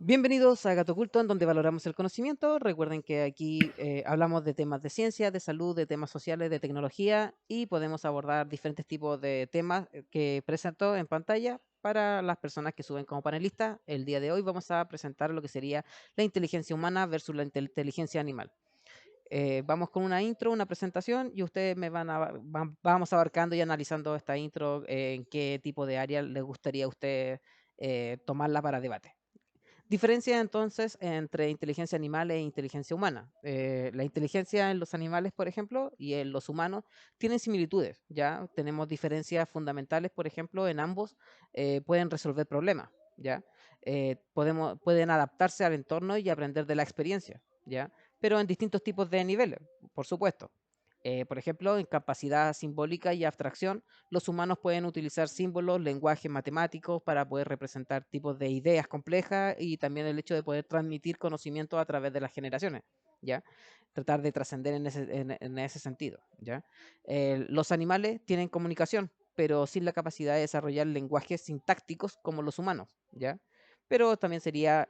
Bienvenidos a Gato Oculto, en donde valoramos el conocimiento. Recuerden que aquí hablamos de temas de ciencia, de salud, de temas sociales, de tecnología y podemos abordar diferentes tipos de temas que presento en pantalla para las personas que suben como panelistas. El día de hoy vamos a presentar lo que sería la inteligencia humana versus la inteligencia animal. Vamos con una intro, una presentación y ustedes vamos abarcando y analizando esta intro, en qué tipo de área les gustaría a usted tomarla para debate. Diferencia entonces entre inteligencia animal e inteligencia humana. La inteligencia en los animales, por ejemplo, y en los humanos tienen similitudes, ¿ya? Tenemos diferencias fundamentales, por ejemplo, en ambos pueden resolver problemas, ¿ya? Pueden adaptarse al entorno y aprender de la experiencia, ¿ya? Pero en distintos tipos de niveles, por supuesto. Por ejemplo, en capacidad simbólica y abstracción, los humanos pueden utilizar símbolos, lenguajes matemáticos para poder representar tipos de ideas complejas y también el hecho de poder transmitir conocimiento a través de las generaciones, ¿ya? Tratar de trascender en ese sentido, ¿ya? Los animales tienen comunicación, pero sin la capacidad de desarrollar lenguajes sintácticos como los humanos, ¿ya? Pero también sería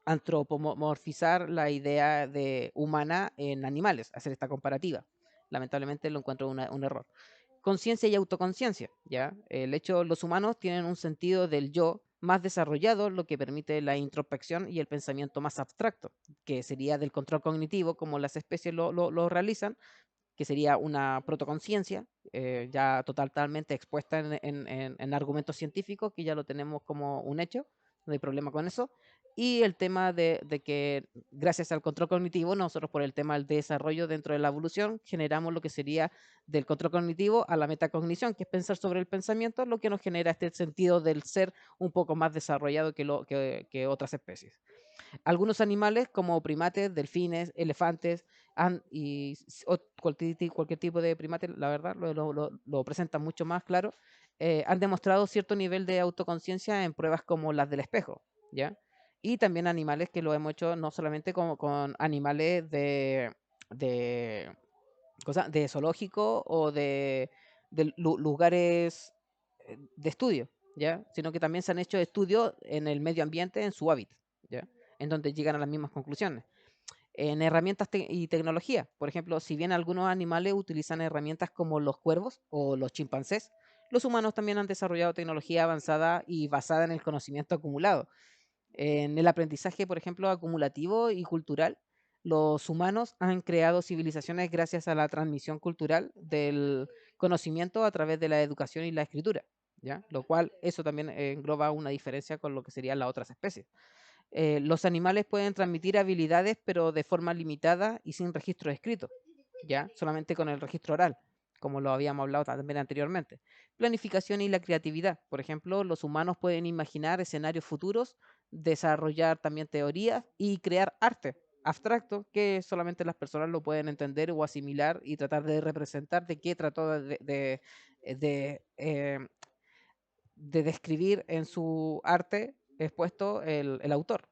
antropomorfizar la idea de humana en animales, hacer esta comparativa. Lamentablemente lo encuentro un error. Conciencia y autoconciencia, ¿ya? El hecho, los humanos tienen un sentido del yo más desarrollado, lo que permite la introspección y el pensamiento más abstracto, que sería del control cognitivo, como las especies lo realizan, que sería una protoconciencia, ya totalmente expuesta en argumentos científicos, que ya lo tenemos como un hecho, no hay problema con eso. Y el tema de que gracias al control cognitivo, nosotros por el tema del desarrollo dentro de la evolución, generamos lo que sería del control cognitivo a la metacognición, que es pensar sobre el pensamiento, lo que nos genera este sentido del ser un poco más desarrollado que otras especies. Algunos animales, como primates, delfines, elefantes, cualquier tipo de primate, la verdad, lo presentan mucho más claro, han demostrado cierto nivel de autoconciencia en pruebas como las del espejo, ¿ya? Y también animales que lo hemos hecho no solamente con animales de, de zoológico o de lugares de estudio, ¿ya? Sino que también se han hecho estudios en el medio ambiente, en su hábitat, ¿ya? En donde llegan a las mismas conclusiones. En herramientas y tecnología, por ejemplo, si bien algunos animales utilizan herramientas como los cuervos o los chimpancés, los humanos también han desarrollado tecnología avanzada y basada en el conocimiento acumulado. En el aprendizaje, por ejemplo, acumulativo y cultural, los humanos han creado civilizaciones gracias a la transmisión cultural del conocimiento a través de la educación y la escritura, ¿ya? Lo cual eso también engloba una diferencia con lo que serían las otras especies. Los animales pueden transmitir habilidades, pero de forma limitada y sin registro escrito, ¿ya? Solamente con el registro oral, como lo habíamos hablado también anteriormente. Planificación y la creatividad. Por ejemplo, los humanos pueden imaginar escenarios futuros, desarrollar también teorías y crear arte abstracto que solamente las personas lo pueden entender o asimilar y tratar de representar de qué trató de, eh, de describir en su arte expuesto el autor.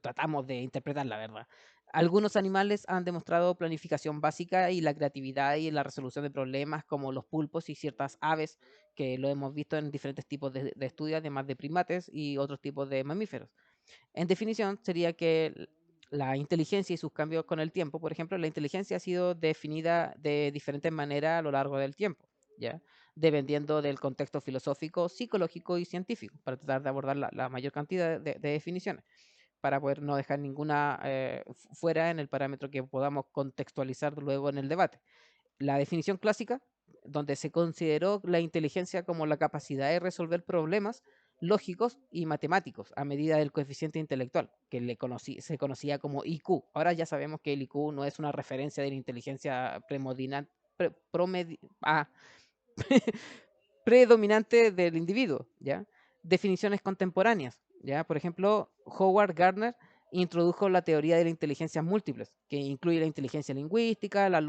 Tratamos de interpretar la verdad. Algunos animales han demostrado planificación básica y la creatividad y la resolución de problemas, como los pulpos y ciertas aves, que lo hemos visto en diferentes tipos de estudios, además de primates y otros tipos de mamíferos. En definición, sería que la inteligencia y sus cambios con el tiempo, por ejemplo, la inteligencia ha sido definida de diferentes maneras a lo largo del tiempo, ¿ya? Dependiendo del contexto filosófico, psicológico y científico, para tratar de abordar la mayor cantidad de definiciones para poder no dejar ninguna fuera en el parámetro que podamos contextualizar luego en el debate. La definición clásica, donde se consideró la inteligencia como la capacidad de resolver problemas lógicos y matemáticos a medida del coeficiente intelectual, que se conocía como IQ. Ahora ya sabemos que el IQ no es una referencia de la inteligencia predominante del individuo, ¿ya? Definiciones contemporáneas, ¿ya? Por ejemplo, Howard Gardner introdujo la teoría de la inteligencia múltiples, que incluye la inteligencia lingüística, la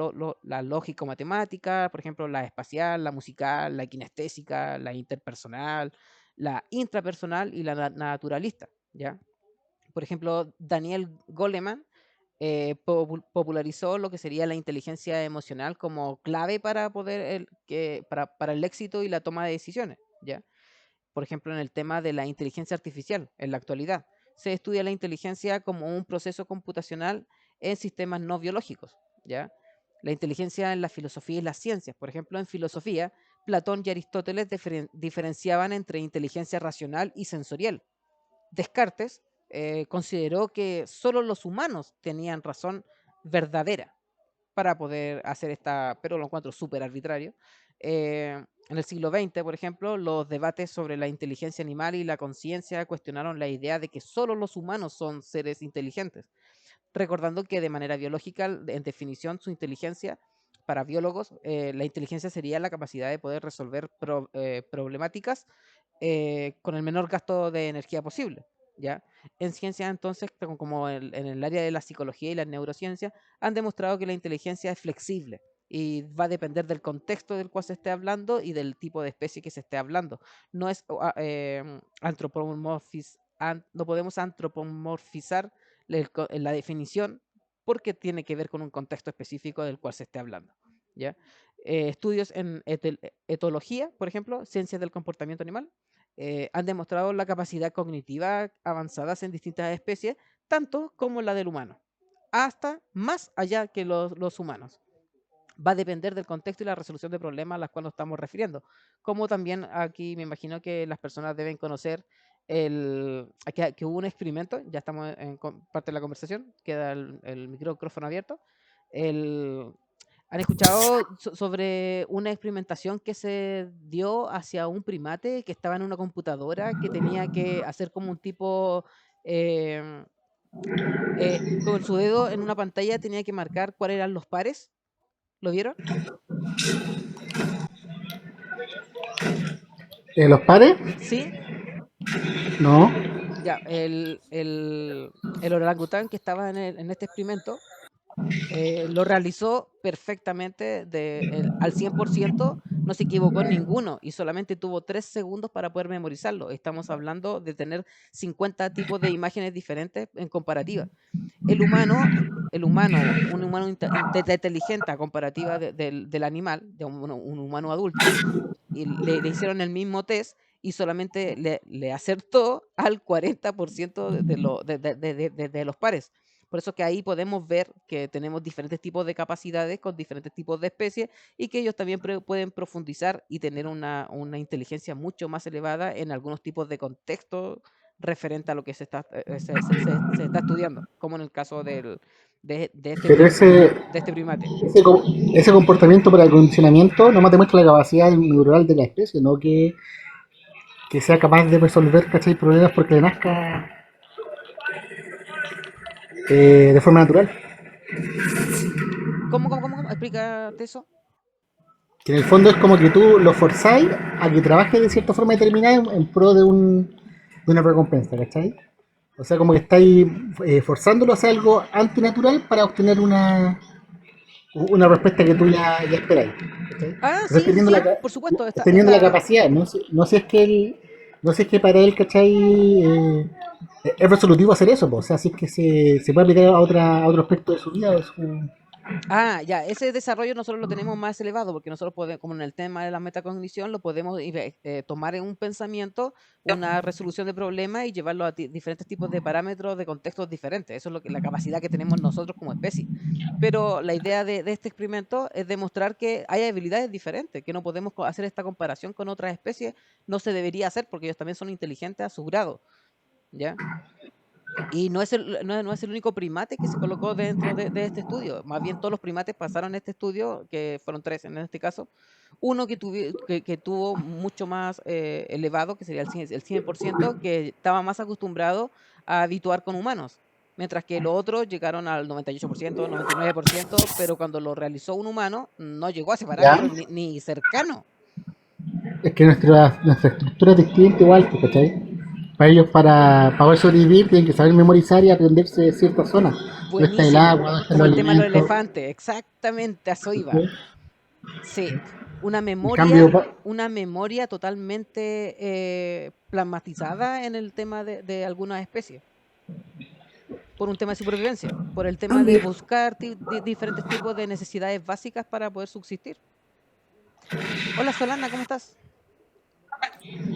lógico-matemática, por ejemplo, la espacial, la musical, la kinestésica, la interpersonal, la intrapersonal y la naturalista, ¿ya? Por ejemplo, Daniel Goleman popularizó lo que sería la inteligencia emocional como clave para poder para el éxito y la toma de decisiones, ¿ya? por ejemplo, en el tema de la inteligencia artificial en la actualidad. Se estudia la inteligencia como un proceso computacional en sistemas no biológicos, ¿ya? La inteligencia en la filosofía y las ciencias. Por ejemplo, en filosofía, Platón y Aristóteles diferenciaban entre inteligencia racional y sensorial. Descartes consideró que solo los humanos tenían razón verdadera para poder hacer esta, pero lo encuentro súper arbitrario. En el siglo XX, por ejemplo, los debates sobre la inteligencia animal y la conciencia cuestionaron la idea de que solo los humanos son seres inteligentes, recordando que de manera biológica, en definición, su inteligencia, para biólogos, la inteligencia sería la capacidad de poder resolver problemáticas con el menor gasto de energía posible, ¿ya? En ciencia, entonces, como en el área de la psicología y la neurociencia, han demostrado que la inteligencia es flexible y va a depender del contexto del cual se esté hablando y del tipo de especie que se esté hablando. No es no podemos antropomorfizar la definición porque tiene que ver con un contexto específico del cual se esté hablando, ¿ya? Estudios en etología, por ejemplo, ciencias del comportamiento animal, han demostrado la capacidad cognitiva avanzadas en distintas especies, tanto como la del humano, hasta más allá que los humanos. Va a depender del contexto y la resolución de problemas a las cuales nos estamos refiriendo. Como también aquí me imagino que las personas deben conocer que hubo un experimento, ya estamos en parte de la conversación, queda el micrófono abierto. ¿Han escuchado sobre una experimentación que se dio hacia un primate que estaba en una computadora que tenía que hacer como un tipo, em, con su dedo en una pantalla tenía que marcar cuáles eran los pares? ¿Lo vieron? ¿Los pares? Sí, No. ya, el orangután que estaba en este experimento lo realizó perfectamente al 100%, no se equivocó en ninguno y solamente tuvo 3 segundos para poder memorizarlo. Estamos hablando de tener 50 tipos de imágenes diferentes en comparativa. El humano, un humano inteligente a comparativa del animal, de un humano adulto, y le hicieron el mismo test y solamente le acertó al 40% de los pares. Por eso que ahí podemos ver que tenemos diferentes tipos de capacidades con diferentes tipos de especies y que ellos también pueden profundizar y tener una inteligencia mucho más elevada en algunos tipos de contextos referente a lo que se está estudiando, como en el caso Pero de este primate. ese, ese comportamiento para el condicionamiento nomás te muestra la capacidad neuronal de la especie, no que sea capaz de resolver, ¿cachai? Problemas porque le nazca de forma natural. ¿Cómo? Explícate eso. Que en el fondo es como que tú lo forzáis a que trabaje de cierta forma determinada en pro de una recompensa, ¿cachai? O sea, como que estáis forzándolo a hacer algo antinatural para obtener una respuesta que tú ya esperáis. ¿Cachai? Ah, Entonces sí, sí, sí, por supuesto. teniendo la capacidad, no si es que no sé si es que para él, ¿cachai? Es resolutivo hacer eso, po. O sea, si es que se puede aplicar a otro aspecto de su vida o de su... Ah, ya, ese desarrollo nosotros lo tenemos más elevado porque nosotros podemos, como en el tema de la metacognición, lo podemos tomar en un pensamiento una resolución de problema y llevarlo a diferentes tipos de parámetros de contextos diferentes. Eso es la capacidad que tenemos nosotros como especie. Pero la idea de este experimento es demostrar que hay habilidades diferentes, que no podemos hacer esta comparación con otras especies, no se debería hacer porque ellos también son inteligentes a su grado, ¿ya? Y no es el único primate que se colocó dentro de este estudio. Más bien todos los primates pasaron este estudio, que fueron 3 en este caso. Uno que tuvo mucho más elevado, que sería el 100%, que estaba más acostumbrado a habituar con humanos. Mientras que los otros llegaron al 98%, 99%, pero cuando lo realizó un humano, no llegó a ese ¿Ya? parámetro ni cercano. Es que nuestra estructura es distinta igual, pues, ¿cachai? Para ellos, para poder sobrevivir, tienen que saber memorizar y aprenderse ciertas zonas. ¿Dónde está el Buenísimo. agua? ¿Dónde están Como los el tema de los alimentos? elefantes, exactamente, a eso iba. ¿Sí? Sí, una En cambio, memoria, una memoria totalmente plasmatizada en el tema de algunas especies, por un tema de supervivencia, por el tema de buscar diferentes tipos de necesidades básicas para poder subsistir. Hola Solana, ¿cómo estás?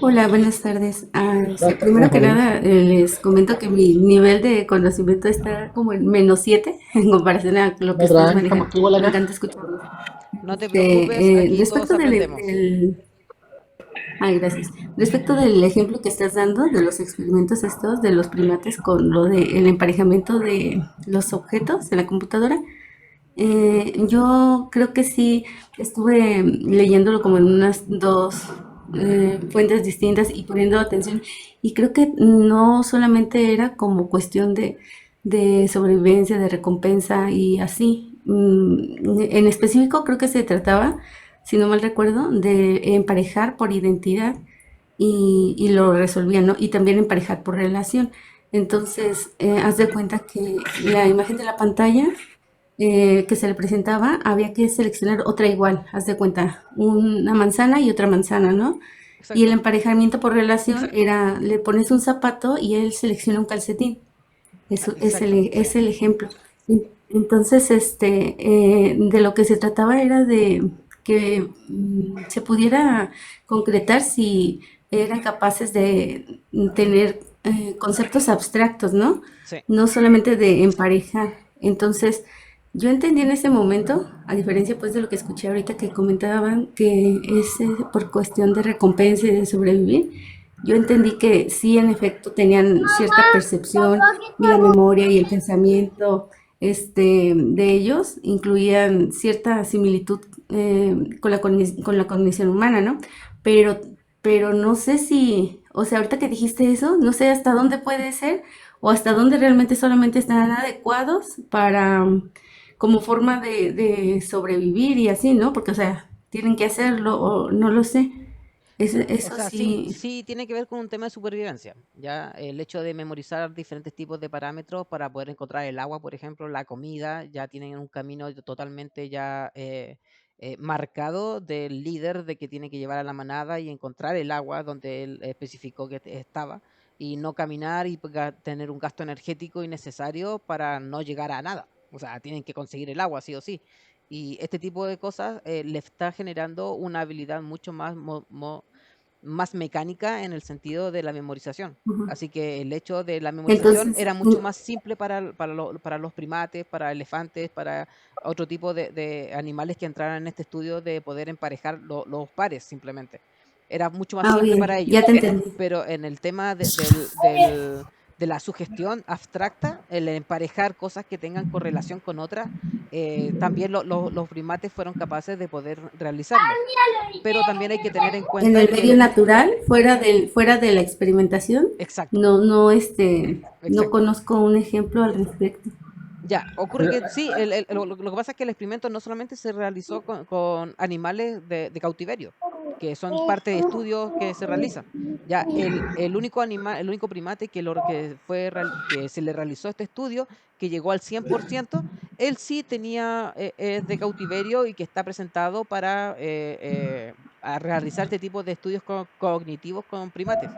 Hola, buenas tardes. Primero Buenas que tardes. nada, les comento que mi nivel de conocimiento está como en -7 en comparación a lo que No ustedes trabajan, estamos manejan. igual Me acá. encanta escucharlos. No te preocupes, aquí todos Respecto aprendemos. ay, gracias. Respecto del ejemplo que estás dando de los experimentos estos de los primates con lo del emparejamiento de los objetos en la computadora, yo creo que sí estuve leyéndolo como en unas dos fuentes distintas y poniendo atención. Y creo que no solamente era como cuestión de sobrevivencia, de recompensa y así. En específico creo que se trataba, si no mal recuerdo, de emparejar por identidad y lo resolvían, ¿no? Y también emparejar por relación. Entonces, haz de cuenta que la imagen de la pantalla que se le presentaba, había que seleccionar otra igual, haz de cuenta, una manzana y otra manzana, ¿no? Y el Exacto. emparejamiento por relación era, le pones un zapato y él selecciona un calcetín. Eso Exacto. es el ejemplo. Entonces, de lo que se trataba era de que se pudiera concretar si eran capaces de tener conceptos abstractos, ¿no? Sí. No solamente de emparejar. Entonces, yo entendí en ese momento, a diferencia pues de lo que escuché ahorita que comentaban, que es por cuestión de recompensa y de sobrevivir, yo entendí que sí, en efecto, tenían cierta percepción y la memoria y el pensamiento de ellos incluían cierta similitud con la cognición humana, ¿no? Pero, pero no sé si, o sea, ahorita que dijiste eso, no sé hasta dónde puede ser o hasta dónde realmente solamente están adecuados para, como forma de sobrevivir y así, ¿no? Porque, o sea, tienen que hacerlo o no lo sé. O Eso sea, sí, sí. sí tiene que ver con un tema de supervivencia. Ya el hecho de memorizar diferentes tipos de parámetros para poder encontrar el agua, por ejemplo, la comida, ya tienen un camino totalmente ya marcado del líder de que tiene que llevar a la manada y encontrar el agua donde él especificó que estaba y no caminar y tener un gasto energético innecesario para no llegar a nada. O sea, tienen que conseguir el agua, sí o sí. Y este tipo de cosas le está generando una habilidad mucho más mecánica en el sentido de la memorización. Ujú. Así que el hecho de la memorización Entonces, era mucho más simple para los primates, para elefantes, para otro tipo de animales que entraran en este estudio de poder emparejar los pares simplemente. Era mucho más simple bien, para ya ellos. te entendí. Pero en el tema de la sugestión abstracta, el emparejar cosas que tengan correlación con otras, también los primates fueron capaces de poder realizarlo. Pero también hay que tener en En cuenta el que medio natural, fuera de la experimentación, exacto, no exacto. conozco un ejemplo al respecto. Ya, ocurre que sí, lo que pasa es que el experimento no solamente se realizó con animales de cautiverio, que son parte de estudios que se realizan. Ya, el único animal, el único primate que se le realizó este estudio, que llegó al 100%, él sí tenía, es de cautiverio y que está presentado para a realizar este tipo de estudios cognitivos con primates.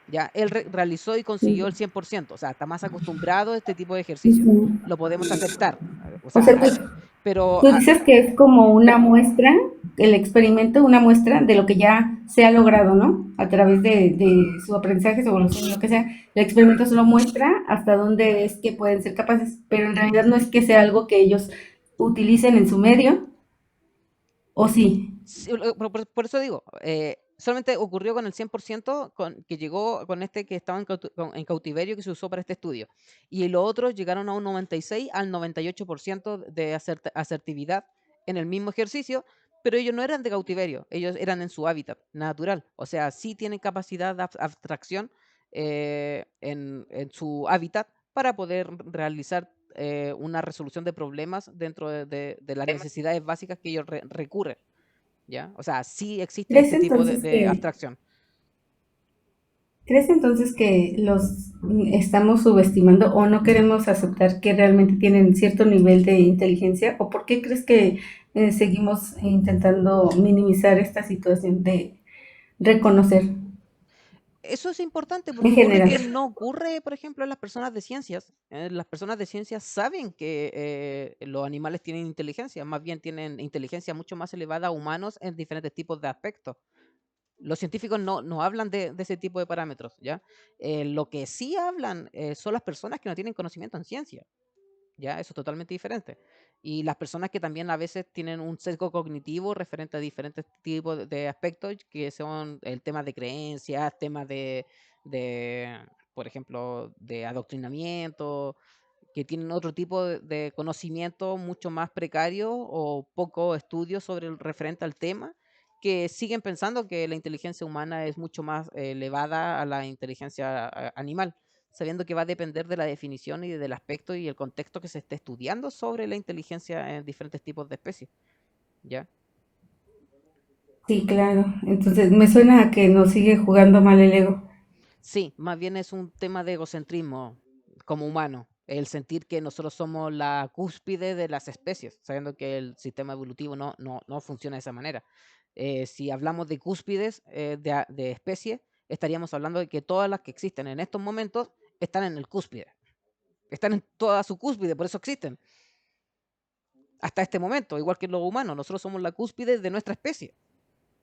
Ya, él realizó y consiguió el 100%, o sea, está más acostumbrado a este tipo de ejercicio, Ujú. lo podemos aceptar. O O sea, sea, pero tú dices que es como una muestra, el experimento, una muestra de lo que ya se ha logrado, ¿no? A través de su aprendizaje, su evolución, lo que sea. El experimento solo muestra hasta dónde es que pueden ser capaces, pero en realidad no es que sea algo que ellos utilicen en su medio, o sí. sí, por eso digo, solamente ocurrió con el 100% que llegó con este que estaba en cautiverio que se usó para este estudio. Y los otros llegaron a un 96 al 98% de asertividad en el mismo ejercicio, pero ellos no eran de cautiverio, ellos eran en su hábitat natural. O sea, sí tienen capacidad de abstracción en su hábitat para poder realizar una resolución de problemas dentro de las necesidades básicas que ellos recurren. ¿Ya? O sea, sí existe ¿Crees este tipo entonces de que abstracción. ¿Crees entonces que los estamos subestimando o no queremos aceptar que realmente tienen cierto nivel de inteligencia? ¿O por qué crees que seguimos intentando minimizar esta situación de reconocer Eso es importante en porque ocurre general? que no ocurre, por ejemplo, en las personas de ciencias. Las personas de ciencias saben que los animales tienen inteligencia, más bien tienen inteligencia mucho más elevada a humanos en diferentes tipos de aspectos. Los científicos no hablan de ese tipo de parámetros, ¿ya? Lo que sí hablan son las personas que no tienen conocimiento en ciencia, ¿ya? Eso es totalmente diferente. Y las personas que también a veces tienen un sesgo cognitivo referente a diferentes tipos de aspectos, que son el tema de creencias, temas de, por ejemplo, de adoctrinamiento, que tienen otro tipo de conocimiento mucho más precario o poco estudio sobre el referente al tema, que siguen pensando que la inteligencia humana es mucho más elevada a la inteligencia animal, sabiendo que va a depender de la definición y del aspecto y el contexto que se esté estudiando sobre la inteligencia en diferentes tipos de especies, ¿ya? Sí, claro. Entonces me suena a que nos sigue jugando mal el ego. Sí, más bien es un tema de egocentrismo como humano, el sentir que nosotros somos la cúspide de las especies, sabiendo que el sistema evolutivo no funciona de esa manera. Si hablamos de cúspides de especies, estaríamos hablando de que todas las que existen en estos momentos están en el cúspide, están en toda su cúspide, por eso existen. Hasta este momento, igual que los humanos, nosotros somos la cúspide de nuestra especie.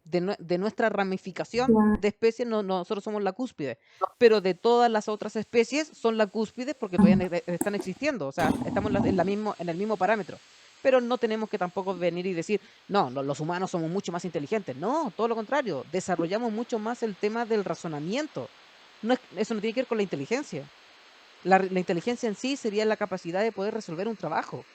De nuestra ramificación Claro. de especies, nosotros somos la cúspide, pero de todas las otras especies son la cúspide porque todavía están existiendo, o sea, estamos en el mismo parámetro, pero no tenemos que tampoco venir y decir, no, los humanos somos mucho más inteligentes, no, todo lo contrario, desarrollamos mucho más el tema del razonamiento, eso no tiene que ver con la inteligencia, la inteligencia en sí sería la capacidad de poder resolver un trabajo,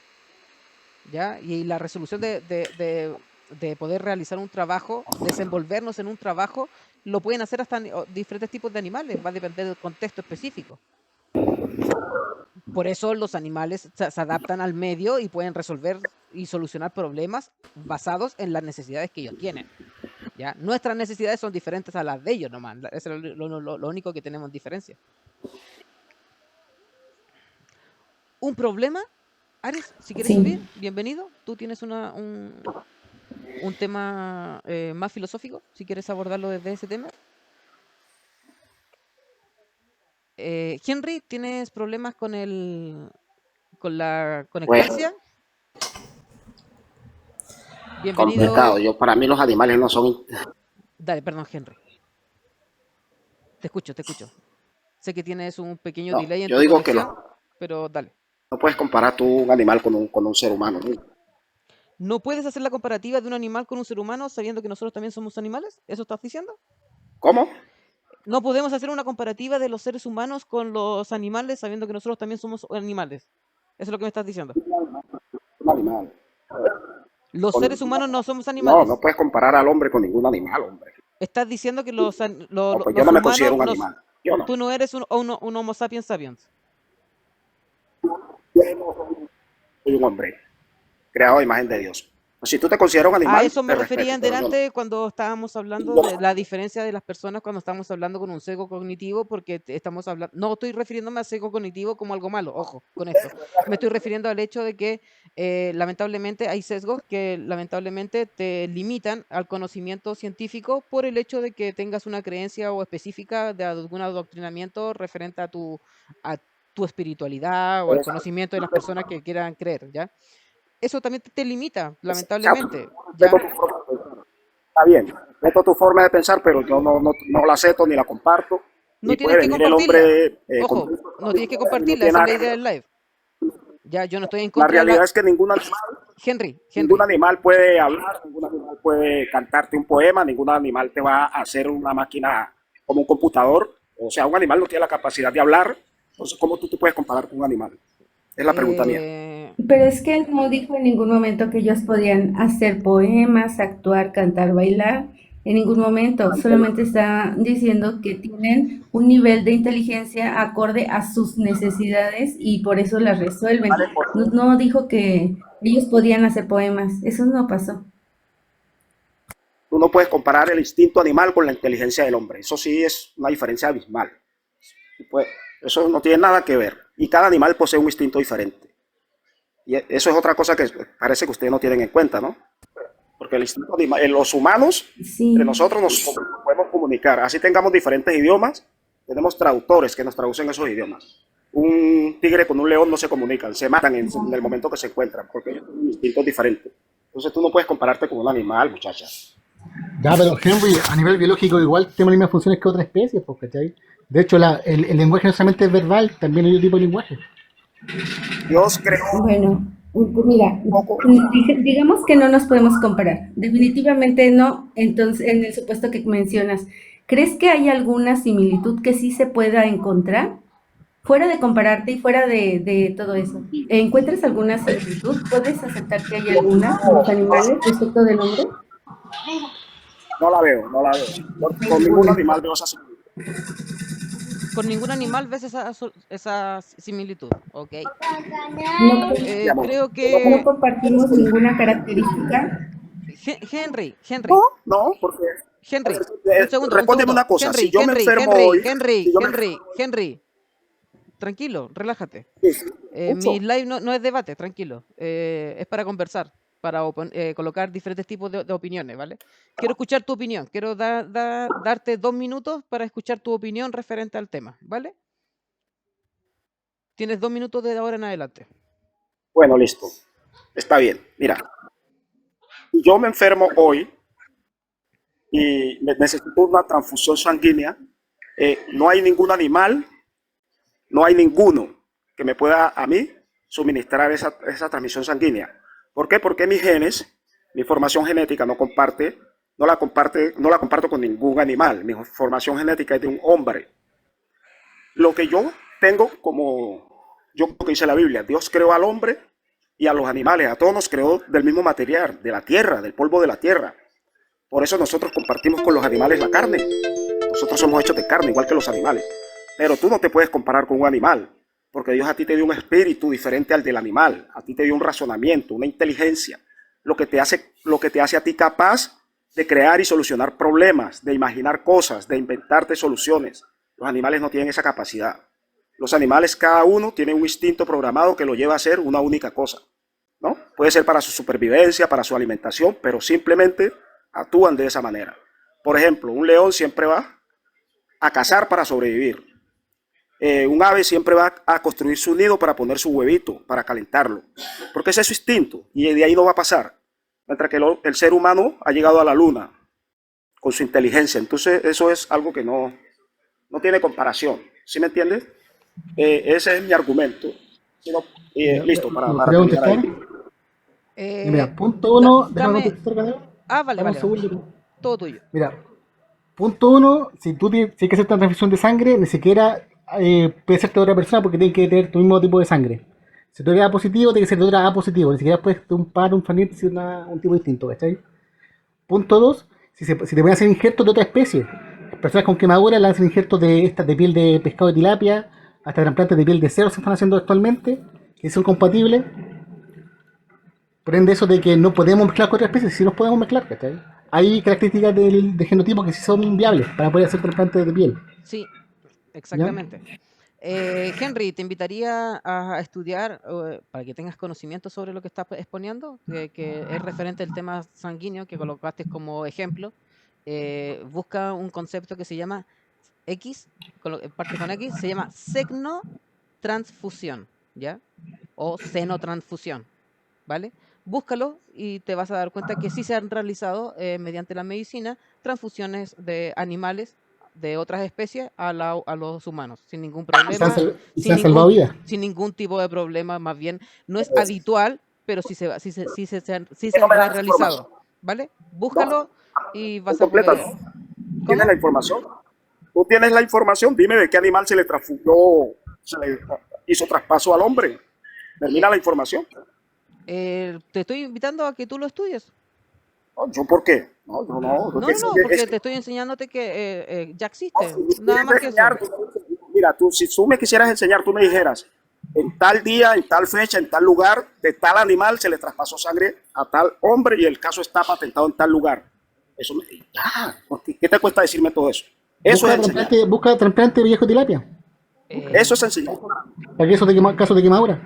¿ya? Y la resolución de poder realizar un trabajo, desenvolvernos en un trabajo, lo pueden hacer hasta diferentes tipos de animales, va a depender del contexto específico. Por eso los animales se adaptan al medio y pueden resolver y solucionar problemas basados en las necesidades que ellos tienen, ¿ya? Nuestras necesidades son diferentes a las de ellos nomás, eso es lo único que tenemos en diferencia. Un problema, Ares, si quieres Sí. subir, bienvenido, tú tienes un tema más filosófico, si quieres abordarlo desde ese tema. Henry, ¿tienes problemas con la Bueno, conectancia? complicado. Bienvenido. Yo, para mí los animales no son... Dale, perdón, Henry. Te escucho, te escucho. Sé que tienes un pequeño No, delay en yo tu digo que conexión, pero dale. no puedes comparar tú un animal con un ser humano, ¿no? ¿No puedes hacer la comparativa de un animal con un ser humano sabiendo que nosotros también somos animales? ¿Eso estás diciendo? ¿Cómo? No podemos hacer una comparativa de los seres humanos con los animales sabiendo que nosotros también somos animales. Eso es lo que me estás diciendo. Un animal. Los Con- seres humanos no somos no, no animales. puedes comparar al hombre con ningún animal, hombre. Estás diciendo que No, pues yo los no me humanos, considero un animal. Yo no. tú no eres un Homo sapiens sapiens. Soy un hombre creado a imagen de Dios. Pues si tú te consideras un A animal, eso me te refería respeto, en pero yo no. delante cuando estábamos hablando de la diferencia de las personas cuando estamos hablando con un sesgo cognitivo, porque estamos hablando, no estoy refiriéndome a sesgo cognitivo como algo malo, ojo, con esto. Me estoy refiriendo al hecho de que lamentablemente hay sesgos que lamentablemente te limitan al conocimiento científico por el hecho de que tengas una creencia o específica de algún adoctrinamiento referente a tu espiritualidad o al conocimiento de las personas que quieran creer, ¿ya? Eso también te limita, Exacto. lamentablemente, Respeto ¿ya? tu forma de pensar. Está bien, respeto tu forma de pensar, pero yo no la acepto ni la comparto. No Y tienes puede que venir el compartirla. hombre con... Ojo, no tienes que y no compartirla, tiene esa es nada la que idea ver. del live. Ya, yo no estoy en La contra de la... realidad es que Henry, ningún Henry, animal puede hablar, ningún animal puede cantarte un poema, ningún animal te va a hacer una máquina como un computador. O sea, un animal no tiene la capacidad de hablar. Entonces, ¿cómo tú te puedes comparar con un animal? Es la pregunta mía. eh, Pero es que él no dijo en ningún momento que ellos podían hacer poemas, actuar, cantar, bailar. En ningún momento. Solamente está diciendo que tienen un nivel de inteligencia acorde a sus necesidades y por eso las resuelven. No, no dijo que ellos podían hacer poemas. Eso no pasó. Tú no puedes comparar el instinto animal con la inteligencia del hombre. Eso sí es una diferencia abismal. Pues, eso no tiene nada que ver. Y cada animal posee un instinto diferente. Y eso es otra cosa que parece que ustedes no tienen en cuenta, ¿no? Porque el instinto animal, en los humanos, entre Sí. nosotros nos podemos comunicar. Así tengamos diferentes idiomas, tenemos traductores que nos traducen esos idiomas. Un tigre con un león no se comunican, se matan en el momento que se encuentran, porque es un instinto diferente. Entonces tú no puedes compararte con un animal, muchacha. Ya, pero Henry, a nivel biológico igual tenemos las mismas funciones que otras especies, pues, ¿cachai? De hecho, el lenguaje no solamente es verbal, también hay otro tipo de lenguaje. Dios creó Bueno, mira, un poco, digamos que no nos podemos comparar. Definitivamente no. Entonces, en el supuesto que mencionas, ¿crees que hay alguna similitud que sí se pueda encontrar? Fuera de compararte y fuera de todo eso, ¿encuentras alguna similitud? ¿Puedes aceptar que hay alguna en los animales respecto del hombre? no la veo, no la veo. Con ningún animal veo esa similitud. Con ningún animal ves esa similitud. Ok. No, Digamos, Creo no que compartimos ninguna característica. Henry, no, no, porque Henry, un segundo, un respóndeme segundo. una cosa, si yo me enfermo hoy, si yo me Henry, tranquilo, relájate. sí, sí, Mi escucho. live no es debate, tranquilo. Es para conversar, para colocar diferentes tipos de opiniones, ¿vale? Quiero escuchar tu opinión, quiero darte 2 minutos para escuchar tu opinión referente al tema, ¿vale? Tienes 2 minutos de ahora en adelante. Bueno, listo, está bien. Mira, si yo me enfermo hoy y necesito una transfusión sanguínea, no hay ningún animal, no hay ninguno que me pueda a mí suministrar esa transmisión sanguínea. ¿Por qué? Porque mis genes, mi formación genética no la comparto con ningún animal. Mi formación genética es de un hombre. Lo que yo tengo yo lo que dice la Biblia, Dios creó al hombre y a los animales, a todos nos creó del mismo material, de la tierra, del polvo de la tierra. Por eso nosotros compartimos con los animales la carne. Nosotros somos hechos de carne, igual que los animales. Pero tú no te puedes comparar con un animal, porque Dios a ti te dio un espíritu diferente al del animal. A ti te dio un razonamiento, una inteligencia, lo que te hace a ti capaz de crear y solucionar problemas, de imaginar cosas, de inventarte soluciones. Los animales no tienen esa capacidad. Los animales, cada uno tiene un instinto programado que lo lleva a hacer una única cosa, ¿no? Puede ser para su supervivencia, para su alimentación, pero simplemente actúan de esa manera. Por ejemplo, un león siempre va a cazar para sobrevivir. Un ave siempre va a construir su nido para poner su huevito, para calentarlo, porque ese es su instinto y de ahí no va a pasar. Mientras que el ser humano ha llegado a la luna con su inteligencia, entonces eso es algo que no tiene comparación, ¿sí me entiendes? Ese es mi argumento. Si no, listo, ¿Me para gustaría terminar contestar? ahí. Mira, punto uno, déjame Dame. contestar, Ganeo. Vale, Dame un vale. segundo. Todo tuyo. Mira, punto uno, si hay que hacer una transfusión de sangre, ni siquiera puede ser de otra persona porque tiene que tener tu mismo tipo de sangre. Si tú eres A positivo, tiene que ser de otra A positivo, ni siquiera puedes de un par, un fanit, si un tipo distinto, ¿cachai? Punto dos, si te pueden hacer injertos de otra especie. Personas con quemadura le hacen injertos de piel de pescado de tilapia, hasta trasplantes de piel de cerdo se están haciendo actualmente, que son compatibles. Por ende, eso de que no podemos mezclar con otras especies, sí nos podemos mezclar, ¿cachai? Hay características de genotipo que sí son viables para poder hacer trasplantes de piel. Sí, ¿Ya? exactamente. Henry, te invitaría a estudiar para que tengas conocimiento sobre lo que estás exponiendo, que es referente al tema sanguíneo que colocaste como ejemplo. Busca un concepto que se llama X, parte con X, se llama senotransfusión, ¿ya? O senotransfusión, ¿vale? Búscalo y te vas a dar cuenta que sí se han realizado mediante la medicina transfusiones de animales de otras especies a los humanos, sin ningún problema, Se han salvado vidas. sin ningún tipo de problema, más bien no es habitual, pero sí ¿Por qué se no me ha das información? realizado, ¿vale? No, Búscalo y vas a completa, poder. ¿no? ¿Tienes ¿Cómo? la información? ¿Tú tienes la información? Dime de qué animal se le transfuyó, se le hizo traspaso al hombre. Termina la información. Te estoy invitando a que tú lo estudies. No, ¿yo por qué? No, yo no. No, no, no, porque te estoy enseñándote que ya existe, Si me nada quieres más que eso. enseñar, mira, si tú me quisieras enseñar, tú me dijeras, en tal día, en tal fecha, en tal lugar, de tal animal se le traspasó sangre a tal hombre y el caso está patentado en tal lugar. Eso me... Ya, ¿qué te cuesta decirme todo eso? Eso es enseñar. Busca trasplante de viejo tilapia. Eso es enseñar. Para que eso caso de quemadura.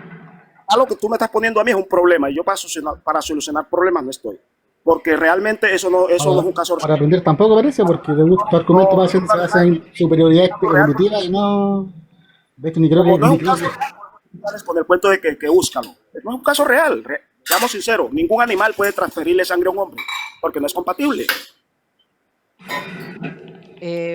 Lo que tú me estás poniendo a mí es un problema y yo para solucionar problemas no estoy. Porque realmente eso no es un caso Para real. aprender tampoco parece, porque tu argumento se basa en superioridad evolutiva y no. De hecho, ni creo Como que. no es Ni un creo caso que real, con el cuento de que búscalo. No es un caso real. Seamos sinceros, ningún animal puede transferirle sangre a un hombre porque no es compatible.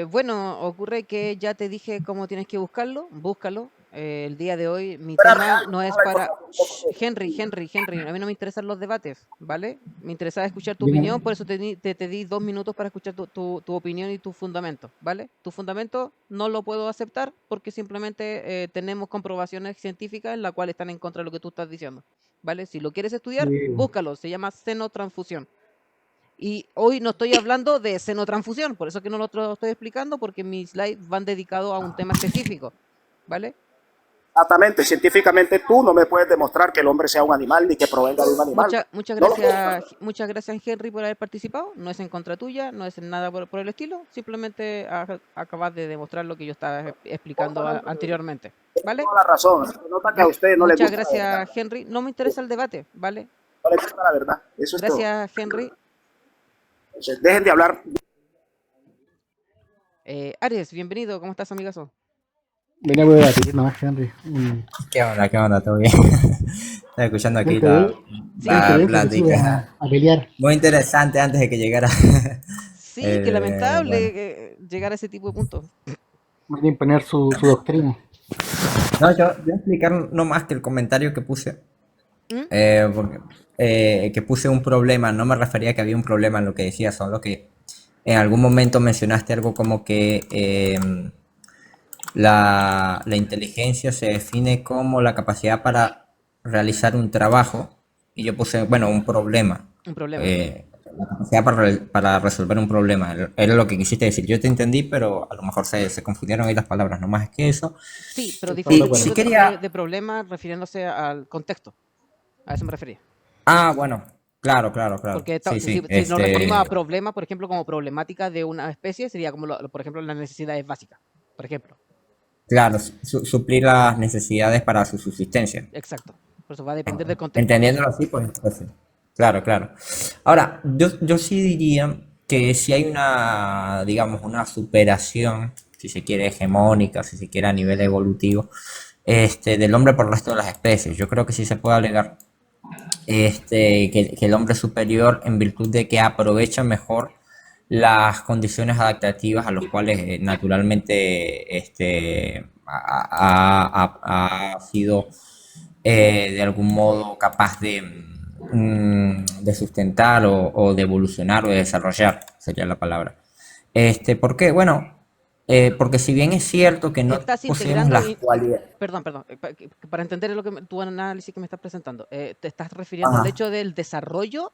Bueno, ocurre que ya te dije cómo tienes que buscarlo, búscalo. El día de hoy mi Pero tema real, no es déjame, por para... favor, un poco Shh, Henry, a mí no me interesan los debates, ¿vale? Me interesaba escuchar tu Viene- opinión, por eso te di 2 minutos para escuchar tu opinión y tu fundamento, ¿vale? Tu fundamento no lo puedo aceptar porque simplemente tenemos comprobaciones científicas en las cuales están en contra de lo que tú estás diciendo, ¿vale? Si lo quieres estudiar, búscalo, se llama senotransfusión. Y hoy no estoy hablando de senotransfusión, por eso que no lo estoy explicando, porque mis slides van dedicados a un tema específico, ¿vale? exactamente, científicamente tú no me puedes demostrar que el hombre sea un animal ni que provenga de un animal. No lo puedes hacer. Muchas gracias Henry por haber participado. No es en contra tuya, no es en nada por el estilo. Simplemente acabas de demostrar lo que yo estaba explicando anteriormente, ¿vale? Toda la razón. Se nota que a ustedes no les Muchas gusta la verdad. gracias Henry. No me interesa el debate, ¿vale? No les gusta la verdad. Eso es todo. Gracias Henry. Entonces, dejen de hablar. Aries, bienvenido. ¿Cómo estás, amigazo? Venía a debatir nomás, Henry. ¿Qué onda? ¿Qué onda? ¿Todo bien? Estaba escuchando aquí Vente, ¿eh? Sí, Vente, la vente, te sube plática. a pelear. Muy interesante antes de que llegara. sí, qué lamentable Bueno. llegar a ese tipo de puntos. Viene a imponer su doctrina. No, yo voy a explicar no más que el comentario que puse. ¿Mm? Porque que puse un problema. No me refería a que había un problema en lo que decía, solo que en algún momento mencionaste algo como que la inteligencia se define como la capacidad para realizar un trabajo. Y yo puse, bueno, un problema. Un problema. La capacidad para resolver un problema. Era lo que quisiste decir. Yo te entendí, pero a lo mejor se confundieron ahí las palabras. No más que eso. Sí, pero Estamos de Y acuerdo. si distintos quería... de problemas refiriéndose al contexto. A eso me refería. Ah, bueno. Claro, claro, claro. Porque Sí, si, sí. si nos referimos a problemas, por ejemplo, como problemática de una especie, sería como, por ejemplo, las necesidades básicas. Por ejemplo. Claro, suplir las necesidades para su subsistencia. Exacto. Por eso va a depender del contexto. Entendiéndolo así, pues sí. Claro, claro. Ahora, yo sí diría que si hay una, digamos, una superación, si se quiere, hegemónica, si se quiere a nivel evolutivo, del hombre por el resto de las especies. Yo creo que sí se puede alegar que el hombre es superior en virtud de que aprovecha mejor las condiciones adaptativas a los cuales naturalmente ha sido de algún modo capaz de sustentar o de evolucionar o de desarrollar, sería la palabra. ¿Por qué? Bueno, porque si bien es cierto que no Estás poseemos integrando, las cualidades... perdón, para entender tu análisis que me estás presentando, ¿te estás refiriendo al Ajá, hecho del desarrollo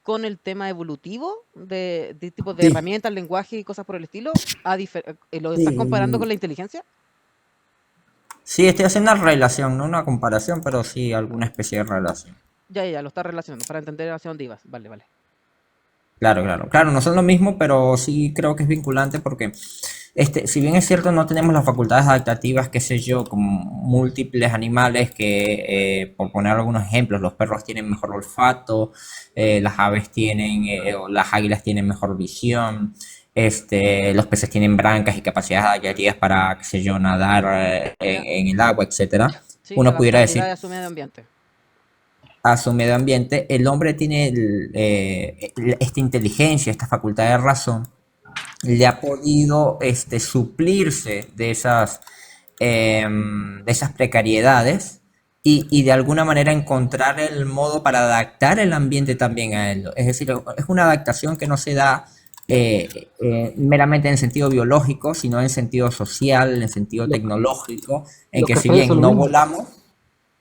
con el tema evolutivo de tipos de sí, herramientas, lenguaje y cosas por el estilo? ¿Lo estás comparando con sí, la inteligencia? sí, estoy haciendo una relación, no una comparación, pero sí alguna especie de relación. Ya, lo estás relacionando para entender hacia dónde ibas. Vale, vale. Claro, claro, claro, no son lo mismo, pero sí creo que es vinculante porque, si bien es cierto, no tenemos las facultades adaptativas, qué sé yo, como múltiples animales que, por poner algunos ejemplos, los perros tienen mejor olfato, las aves tienen, o las águilas tienen mejor visión, los peces tienen brancas y capacidades adaptativas para, qué sé yo, nadar Ya, en el agua, etcétera. sí, Uno pudiera adaptabilidad decir a su medio ambiente. a su medio ambiente, el hombre tiene esta inteligencia, esta facultad de razón, le ha podido suplirse de esas precariedades y de alguna manera encontrar el modo para adaptar el ambiente también a él. Es decir, es una adaptación que no se da meramente en sentido biológico, sino en sentido social, en sentido Los, tecnológico, en los que si cascabeles son bien lo no mismo. volamos,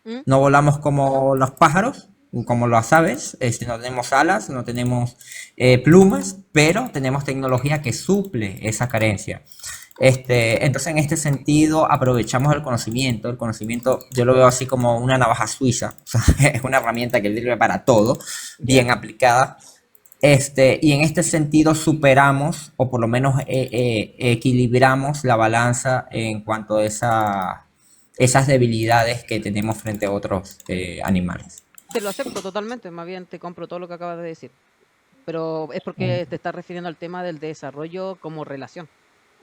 ¿Mm? no volamos como los pájaros, como las aves, no tenemos alas, no tenemos plumas, pero tenemos tecnología que suple esa carencia. Entonces, en este sentido, aprovechamos el conocimiento. El conocimiento yo lo veo así como una navaja suiza, o sea, es una herramienta que sirve para todo, ¿Ya? bien aplicada. Y en este sentido superamos, o por lo menos equilibramos la balanza en cuanto a esas debilidades que tenemos frente a otros animales. Te lo acepto totalmente, más bien te compro todo lo que acabas de decir. Pero es porque te estás refiriendo al tema del desarrollo como relación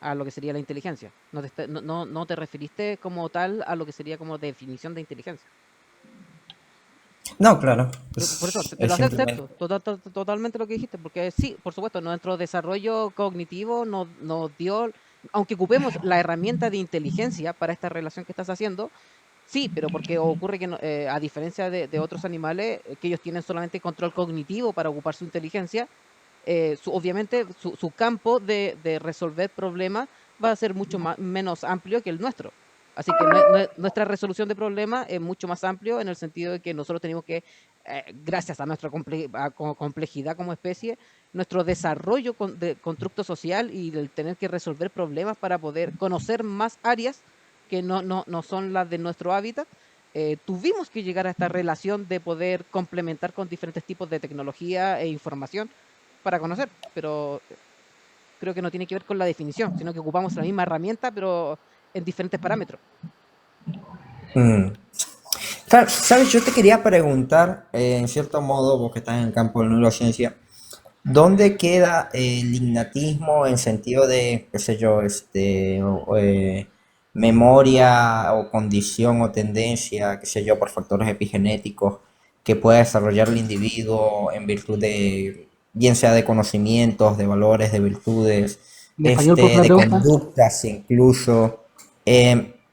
a lo que sería la inteligencia. No te referiste como tal a lo que sería como definición de inteligencia. No, claro. Por eso, te Es lo simplemente. acepto, totalmente lo que dijiste, porque sí, por supuesto, nuestro desarrollo cognitivo nos dio, aunque ocupemos la herramienta de inteligencia para esta relación que estás haciendo, sí, pero porque ocurre que a diferencia de otros animales, que ellos tienen solamente control cognitivo para ocupar su inteligencia, obviamente su campo de resolver problemas va a ser mucho menos amplio que el nuestro. Así que nuestra resolución de problemas es mucho más amplio en el sentido de que nosotros tenemos que, gracias a nuestra complejidad como especie, nuestro desarrollo de constructo social y el tener que resolver problemas para poder conocer más áreas que no son las de nuestro hábitat, tuvimos que llegar a esta relación de poder complementar con diferentes tipos de tecnología e información para conocer, pero creo que no tiene que ver con la definición, sino que ocupamos la misma herramienta, pero en diferentes parámetros. Mm. Sabes, yo te quería preguntar, en cierto modo, vos que estás en el campo de la neurociencia, ¿dónde queda el ignatismo en sentido de, qué sé yo, memoria o condición o tendencia, qué sé yo, por factores epigenéticos que pueda desarrollar el individuo en virtud de, bien sea de conocimientos, de valores, de virtudes, En español, por favor, la de pregunta. conductas incluso?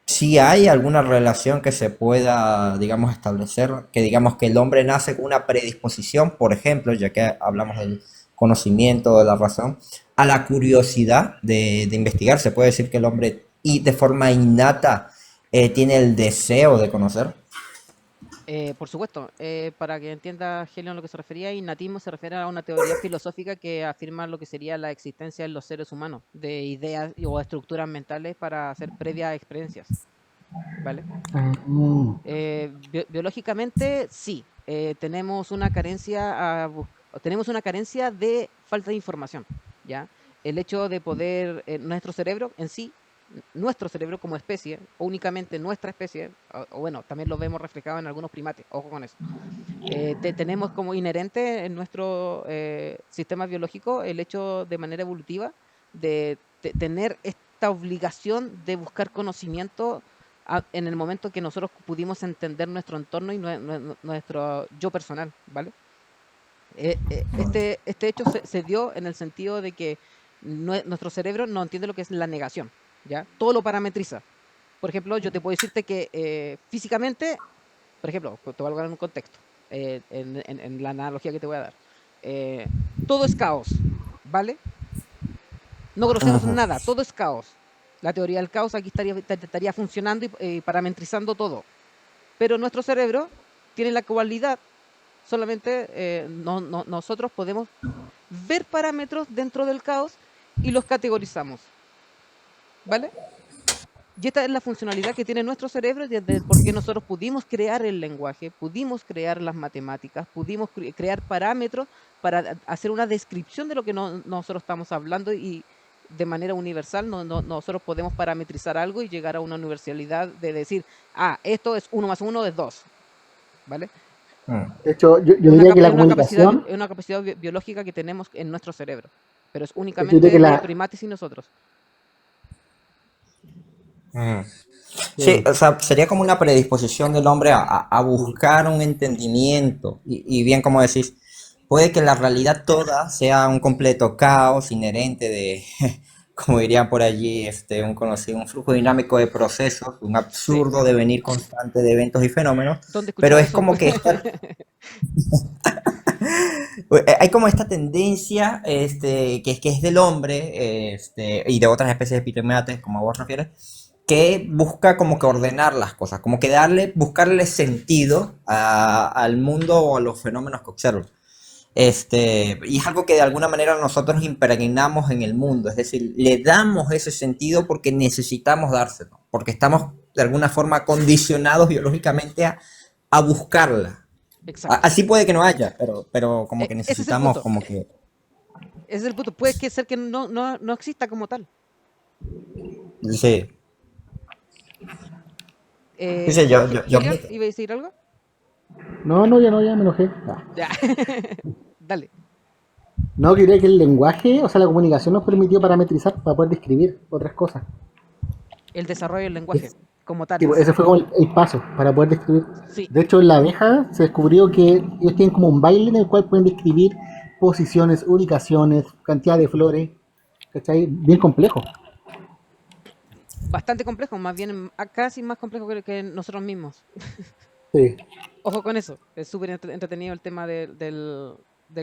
Si hay alguna relación que se pueda, digamos, establecer, que digamos que el hombre nace con una predisposición, por ejemplo, ya que hablamos del conocimiento, de la razón, a la curiosidad de investigar. Se puede decir que el hombre y de forma innata tiene el deseo de conocer. Por supuesto, para que entienda Helion lo que se refería, innatismo se refiere a una teoría filosófica que afirma lo que sería la existencia en los seres humanos de ideas o estructuras mentales para hacer previas experiencias, ¿vale? Biológicamente, sí, tenemos una carencia de falta de información, ¿ya? El hecho de poder, nuestro cerebro en sí, nuestro cerebro como especie, o únicamente nuestra especie, o bueno, también lo vemos reflejado en algunos primates, ojo con eso. Tenemos como inherente en nuestro sistema biológico el hecho de manera evolutiva de tener esta obligación de buscar conocimiento en el momento que nosotros pudimos entender nuestro entorno y nuestro yo personal, ¿vale? Este hecho se dio en el sentido de que nuestro cerebro no entiende lo que es la negación, ¿ya? Todo lo parametriza. Por ejemplo, yo te puedo decirte que físicamente, por ejemplo, te voy a dar un contexto, en la analogía que te voy a dar. Eh, Todo es caos, ¿vale? No conocemos Ujú. nada, todo es caos. La teoría del caos aquí estaría funcionando y parametrizando todo. Pero nuestro cerebro tiene la cualidad, solamente nosotros podemos ver parámetros dentro del caos y los categorizamos, ¿vale? Y esta es la funcionalidad que tiene nuestro cerebro desde porque nosotros pudimos crear el lenguaje, pudimos crear las matemáticas, pudimos crear parámetros para hacer una descripción de lo que nosotros estamos hablando y de manera universal nosotros podemos parametrizar algo y llegar a una universalidad de decir, esto es 1 más 1 es 2, ¿vale? Mm. De hecho, yo diría que la comunicación, Es una capacidad biológica que tenemos en nuestro cerebro, pero es yo diría únicamente que de los la, primates y nosotros. Mm. Sí, que- o sea, sería como una predisposición del hombre a buscar un entendimiento. Y bien como decís, puede que la realidad toda sea un completo caos inherente de, como dirían por allí, un conocido, un flujo dinámico de procesos, un Sí, absurdo devenir constante de eventos y fenómenos, ¿dónde he pero escuchado es eso? como que hay como esta tendencia que es del hombre y de otras especies de primates, como vos refieres, que busca como que ordenar las cosas, como que buscarle sentido al mundo o a los fenómenos que observa. Y es algo que de alguna manera nosotros impregnamos en el mundo, es decir, le damos ese sentido porque necesitamos dárselo, porque estamos de alguna forma condicionados biológicamente a buscarla. Exacto. Así puede que no haya, pero como que Ese es el necesitamos punto. como que... Ese es el punto. Puede que ser que no exista como tal. Sí, dice yo Helion, ¿iba a decir algo? no, ya me enojé. Ya. Dale. No, que diría que el lenguaje, o sea, la comunicación nos permitió parametrizar para poder describir otras cosas. El desarrollo del lenguaje. como Sí, pues, tales. ese fue como el paso para poder describir. Sí, De hecho, en la abeja se descubrió que ellos tienen como un baile en el cual pueden describir posiciones, ubicaciones, cantidad de flores, ¿cachai? Bien complejo. bastante complejo, más bien casi más complejo que nosotros mismos. Sí. Ojo con eso, es súper entretenido el tema del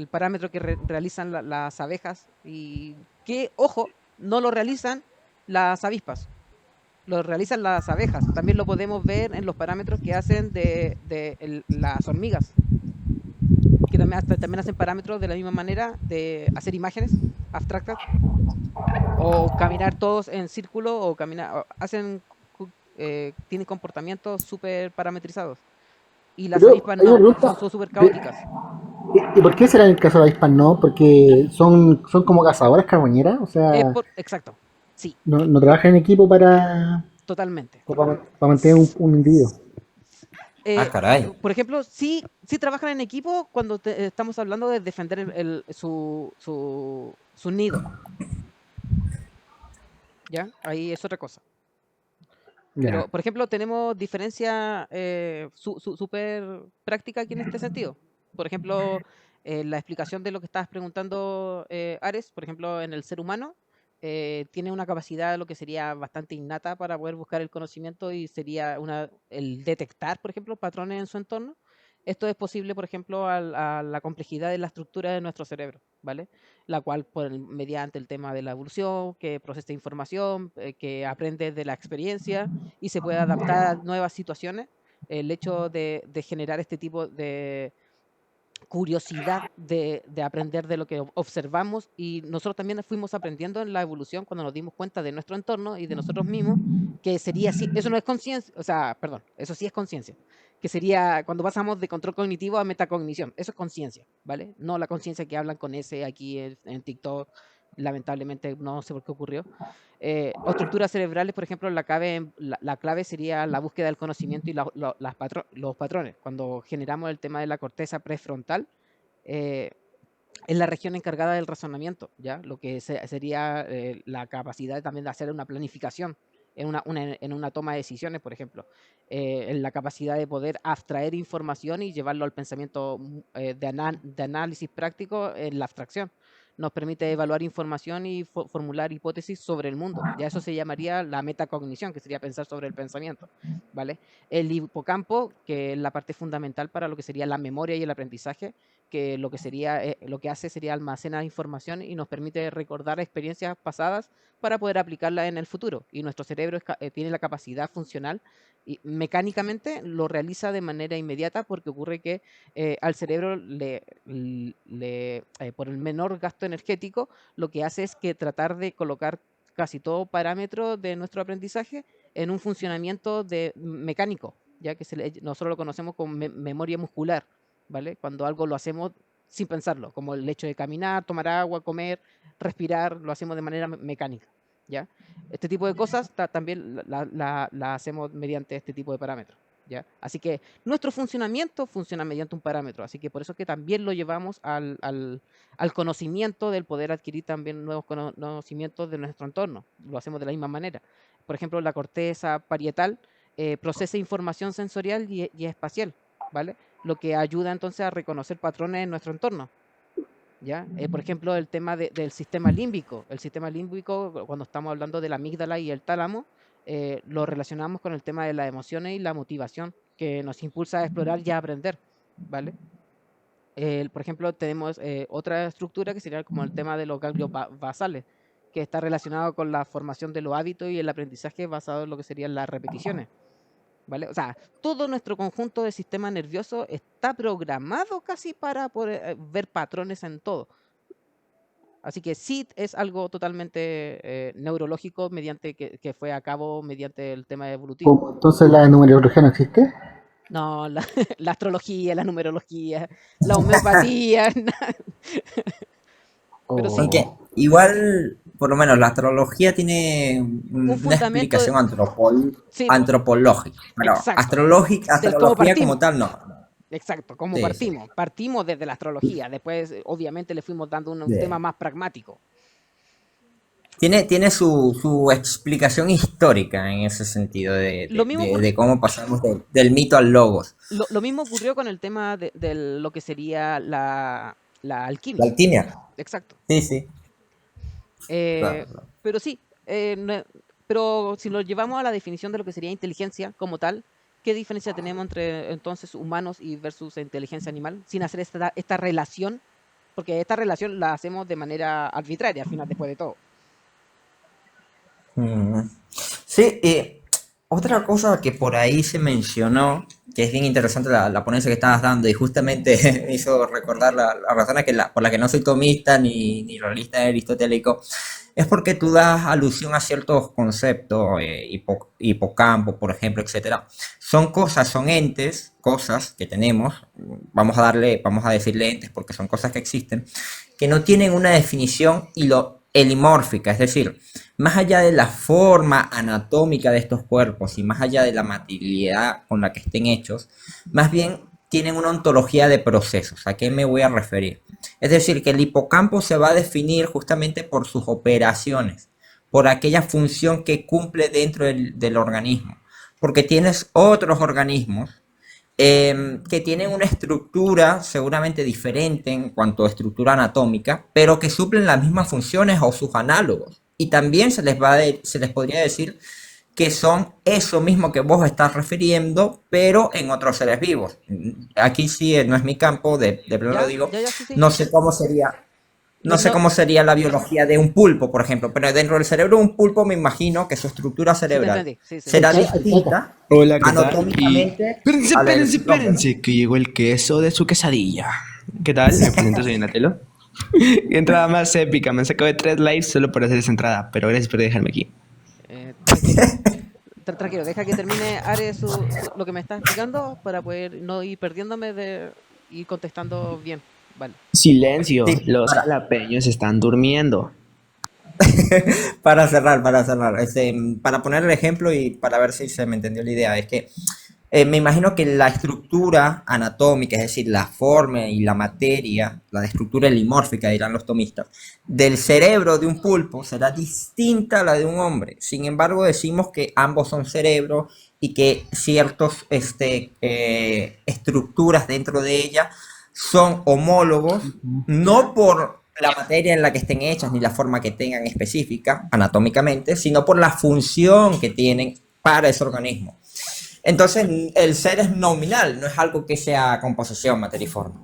parámetro que realizan las abejas y que, ojo, no lo realizan las avispas, lo realizan las abejas. También lo podemos ver en los parámetros que hacen de las hormigas, que también, también hacen parámetros de la misma manera de hacer imágenes abstractas o caminar todos en círculo o caminar, hacen, tienen comportamientos súper parametrizados. Y las Pero avispas hay una no, son pregunta. súper caóticas. ¿Y por qué será en el caso de avispas no? Porque son como cazadoras carroñeras, o sea, Exacto, sí, no trabajan en equipo totalmente. para mantener un individuo. Ah, caray. Por ejemplo, sí trabajan en equipo cuando estamos hablando de defender su nido, ¿ya? Ahí es otra cosa. Ya. Pero, por ejemplo, tenemos diferencia súper práctica aquí en este sentido. Por ejemplo, la explicación de lo que estabas preguntando, Ares, por ejemplo, en el ser humano, tiene una capacidad, lo que sería bastante innata para poder buscar el conocimiento y sería el detectar, por ejemplo, patrones en su entorno. Esto es posible, por ejemplo, a la complejidad de la estructura de nuestro cerebro, ¿vale? La cual mediante el tema de la evolución, que procesa información, que aprende de la experiencia y se puede adaptar a nuevas situaciones. El hecho de generar este tipo de curiosidad de aprender de lo que observamos y nosotros también fuimos aprendiendo en la evolución cuando nos dimos cuenta de nuestro entorno y de nosotros mismos, que sería así, eso no es conciencia, o sea, perdón, eso sí es conciencia, que sería cuando pasamos de control cognitivo a metacognición, eso es conciencia, ¿vale? No la conciencia que hablan con ese aquí en TikTok, lamentablemente no sé por qué ocurrió, o estructuras cerebrales, por ejemplo, la clave sería la búsqueda del conocimiento y los patrones. Cuando generamos el tema de la corteza prefrontal, eh, es la región encargada del razonamiento, ¿ya? Lo que sería la capacidad también de hacer una planificación en una toma de decisiones, por ejemplo, en la capacidad de poder abstraer información y llevarlo al pensamiento de análisis práctico en la abstracción. Nos permite evaluar información y formular hipótesis sobre el mundo. Ya eso se llamaría la metacognición, que sería pensar sobre el pensamiento, ¿vale? El hipocampo, que es la parte fundamental para lo que sería la memoria y el aprendizaje, que lo que sería, lo que hace sería almacenar información y nos permite recordar experiencias pasadas para poder aplicarla en el futuro. Y nuestro cerebro tiene la capacidad funcional y mecánicamente lo realiza de manera inmediata porque ocurre que al cerebro por el menor gasto energético lo que hace es que tratar de colocar casi todo parámetro de nuestro aprendizaje en un funcionamiento mecánico, ya que nosotros lo conocemos como memoria muscular. ¿Vale? Cuando algo lo hacemos sin pensarlo, como el hecho de caminar, tomar agua, comer, respirar, lo hacemos de manera mecánica, ¿ya? Este tipo de cosas también la hacemos mediante este tipo de parámetros, ¿ya? Así que nuestro funcionamiento funciona mediante un parámetro, así que por eso es que también lo llevamos al conocimiento del poder adquirir también nuevos conocimientos de nuestro entorno, lo hacemos de la misma manera. Por ejemplo, la corteza parietal procesa información sensorial y espacial, ¿vale? Lo que ayuda entonces a reconocer patrones en nuestro entorno, ¿ya? Por ejemplo, el tema del sistema límbico. El sistema límbico, cuando estamos hablando de la amígdala y el tálamo, lo relacionamos con el tema de las emociones y la motivación que nos impulsa a explorar y a aprender, ¿vale? Por ejemplo, tenemos otra estructura que sería como el tema de los ganglios basales, que está relacionado con la formación de los hábitos y el aprendizaje basado en lo que serían las repeticiones. ¿Vale? O sea, todo nuestro conjunto de sistema nervioso está programado casi para poder ver patrones en todo. Así que sí es algo totalmente neurológico mediante que fue a cabo mediante el tema evolutivo. ¿Cómo? Entonces la numerología no existe. No, la astrología, la numerología, la homeopatía, pero sí, Aunque Oh. igual, por lo menos la astrología tiene un una fundamento, explicación sí, antropológica, pero exacto, del cómo astrología como partimos. tal no. Exacto, como Sí, sí. partimos desde la astrología, después obviamente le fuimos dando un Sí. tema más pragmático. tiene su explicación histórica en ese sentido Lo mismo, de cómo pasamos del mito al logos. lo mismo ocurrió con el tema de lo que sería la La alquimia. alquimia. Exacto. Sí, sí. Eh, Claro. pero sí, pero si lo llevamos a la definición de lo que sería inteligencia como tal, ¿qué diferencia tenemos entre entonces humanos y versus inteligencia animal? Sin hacer esta relación, porque esta relación la hacemos de manera arbitraria, al final, después de todo. Mm. Sí, otra cosa que por ahí se mencionó, que es bien interesante la ponencia que estabas dando, y justamente me hizo recordar la razón por la que no soy tomista ni realista aristotélico, es porque tú das alusión a ciertos conceptos, hipocampo, por ejemplo, etcétera. Son cosas, son entes, cosas que tenemos, vamos a decirle entes porque son cosas que existen, que no tienen una definición elimórfica, es decir, más allá de la forma anatómica de estos cuerpos y más allá de la materialidad con la que estén hechos, más bien tienen una ontología de procesos. ¿A qué me voy a referir? Es decir, que el hipocampo se va a definir justamente por sus operaciones, por aquella función que cumple dentro del organismo, porque tienes otros organismos que tienen una estructura seguramente diferente en cuanto a estructura anatómica, pero que suplen las mismas funciones o sus análogos. Y también se les podría decir que son eso mismo que vos estás refiriendo, pero en otros seres vivos. Aquí sí no es mi campo, de plano lo ¿Ya? digo, ¿Ya? Sí, sí. no sé cómo sería. No, No sé no, cómo sería la biología de un pulpo, por ejemplo, pero dentro del cerebro de un pulpo me imagino que su estructura sí te cerebral entendí. Sí, sí, sí. será Ahí está. distinta Hola, ¿qué tal? Y anatómicamente espérense, a la espérense, del hombre, ¿no? espérense, que llegó el queso de su quesadilla. ¿Qué tal? Me presento, soy Donatello. Qué entrada más épica, me han sacado de 3 lives solo por hacer esa entrada, pero gracias por dejarme aquí. Tranquilo. Tranquilo, deja que termine Ares lo que me está explicando para poder no ir perdiéndome de ir contestando bien. Vale. Silencio, Sí, los jalapeños están durmiendo. para cerrar, para poner el ejemplo y para ver si se me entendió la idea, es que me imagino que la estructura anatómica, es decir, la forma y la materia, la estructura helimórfica, dirán los tomistas, del cerebro de un pulpo será distinta a la de un hombre. Sin embargo, decimos que ambos son cerebros y que ciertas estructuras dentro de ella son homólogos, no por la materia en la que estén hechas ni la forma que tengan específica anatómicamente, sino por la función que tienen para ese organismo. Entonces, el ser es nominal, no es algo que sea composición, materia y forma.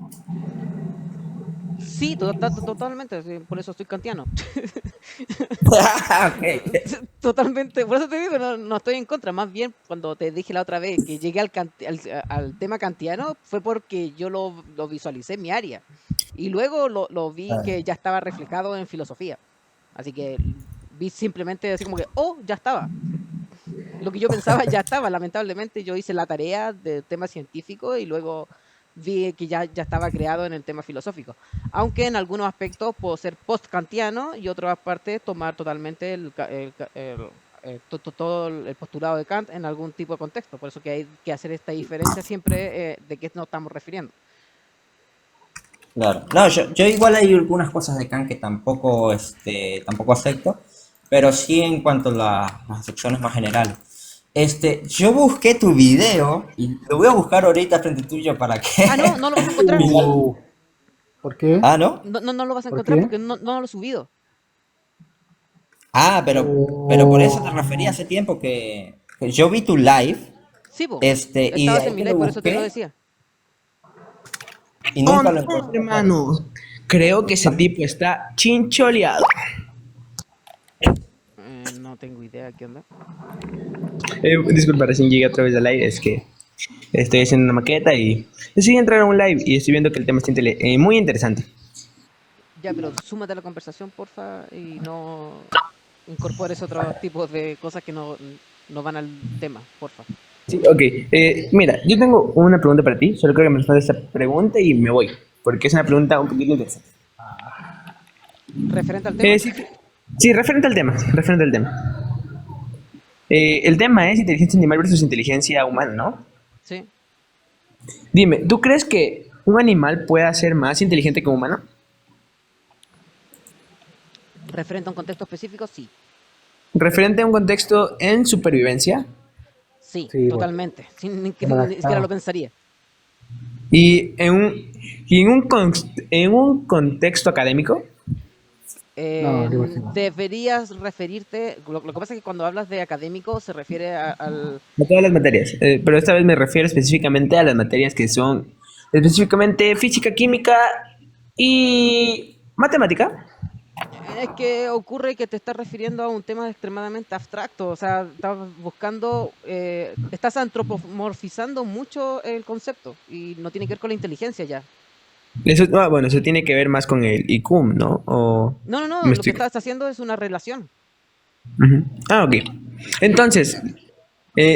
Sí, totalmente. Sí, por eso soy kantiano. Ok. Totalmente. Por eso te digo, no estoy en contra. Más bien, cuando te dije la otra vez que llegué al tema kantiano, fue porque yo lo visualicé en mi área. Y luego lo vi que ya estaba reflejado en filosofía. Así que vi simplemente así como que, oh, ya estaba. Lo que yo pensaba ya estaba. Lamentablemente yo hice la tarea de tema científico y luego vi que ya estaba creado en el tema filosófico. Aunque en algunos aspectos puedo ser post-kantiano y otras partes tomar totalmente todo el postulado de Kant en algún tipo de contexto. Por eso que hay que hacer esta diferencia siempre de qué nos estamos refiriendo. Claro. No, yo igual hay algunas cosas de Kant que tampoco acepto, pero sí en cuanto a las secciones más generales. Yo busqué tu video y lo voy a buscar ahorita frente tuyo para que... Ah, no lo vas a encontrar. ¿Por qué? Ah, ¿no? No lo vas a ¿Por encontrar qué? porque no lo he subido. Ah, pero por eso te refería Oh, hace tiempo que yo vi tu live, Sí, po. y de Estabas en ahí mi que live, lo por eso te lo busqué decía. y ¡Oh, nunca lo no, encontré, claro. hermano! Creo que ese tipo está chincholeado. No tengo idea qué onda. Disculpa, recién llegué a través del live, es que estoy haciendo una maqueta y decidí entrar a un live y estoy viendo que el tema está muy interesante. Ya, pero súmate a la conversación, porfa, y no incorpores otros tipos de cosas que no van al tema, porfa. Sí, ok. Mira, yo tengo una pregunta para ti, solo creo que me respondas esta pregunta y me voy, porque es una pregunta un poquito interesante. ¿Referente al tema? Sí, sí, referente al tema, referente al tema. El tema es inteligencia animal versus inteligencia humana, ¿no? Sí. Dime, ¿tú crees que un animal pueda ser más inteligente que un humano? Referente a un contexto específico, sí. Referente a un contexto en supervivencia. Sí, Sí, pues, totalmente. hemos Ni siquiera lo adaptado. pensaría. Y en un contexto académico. No, digo que no. Deberías referirte, lo que pasa es que cuando hablas de académico se refiere al... A todas las materias, pero esta vez me refiero específicamente a las materias que son específicamente física, química y matemática. Es que ocurre que te estás refiriendo a un tema extremadamente abstracto, o sea, estás buscando, estás antropomorfizando mucho el concepto y no tiene que ver con la inteligencia ya. Eso, bueno, eso tiene que ver más con el IQ, ¿no? O No, no, me no, lo que estoy... estás haciendo es una relación. Ujú. Ah, ok. Entonces,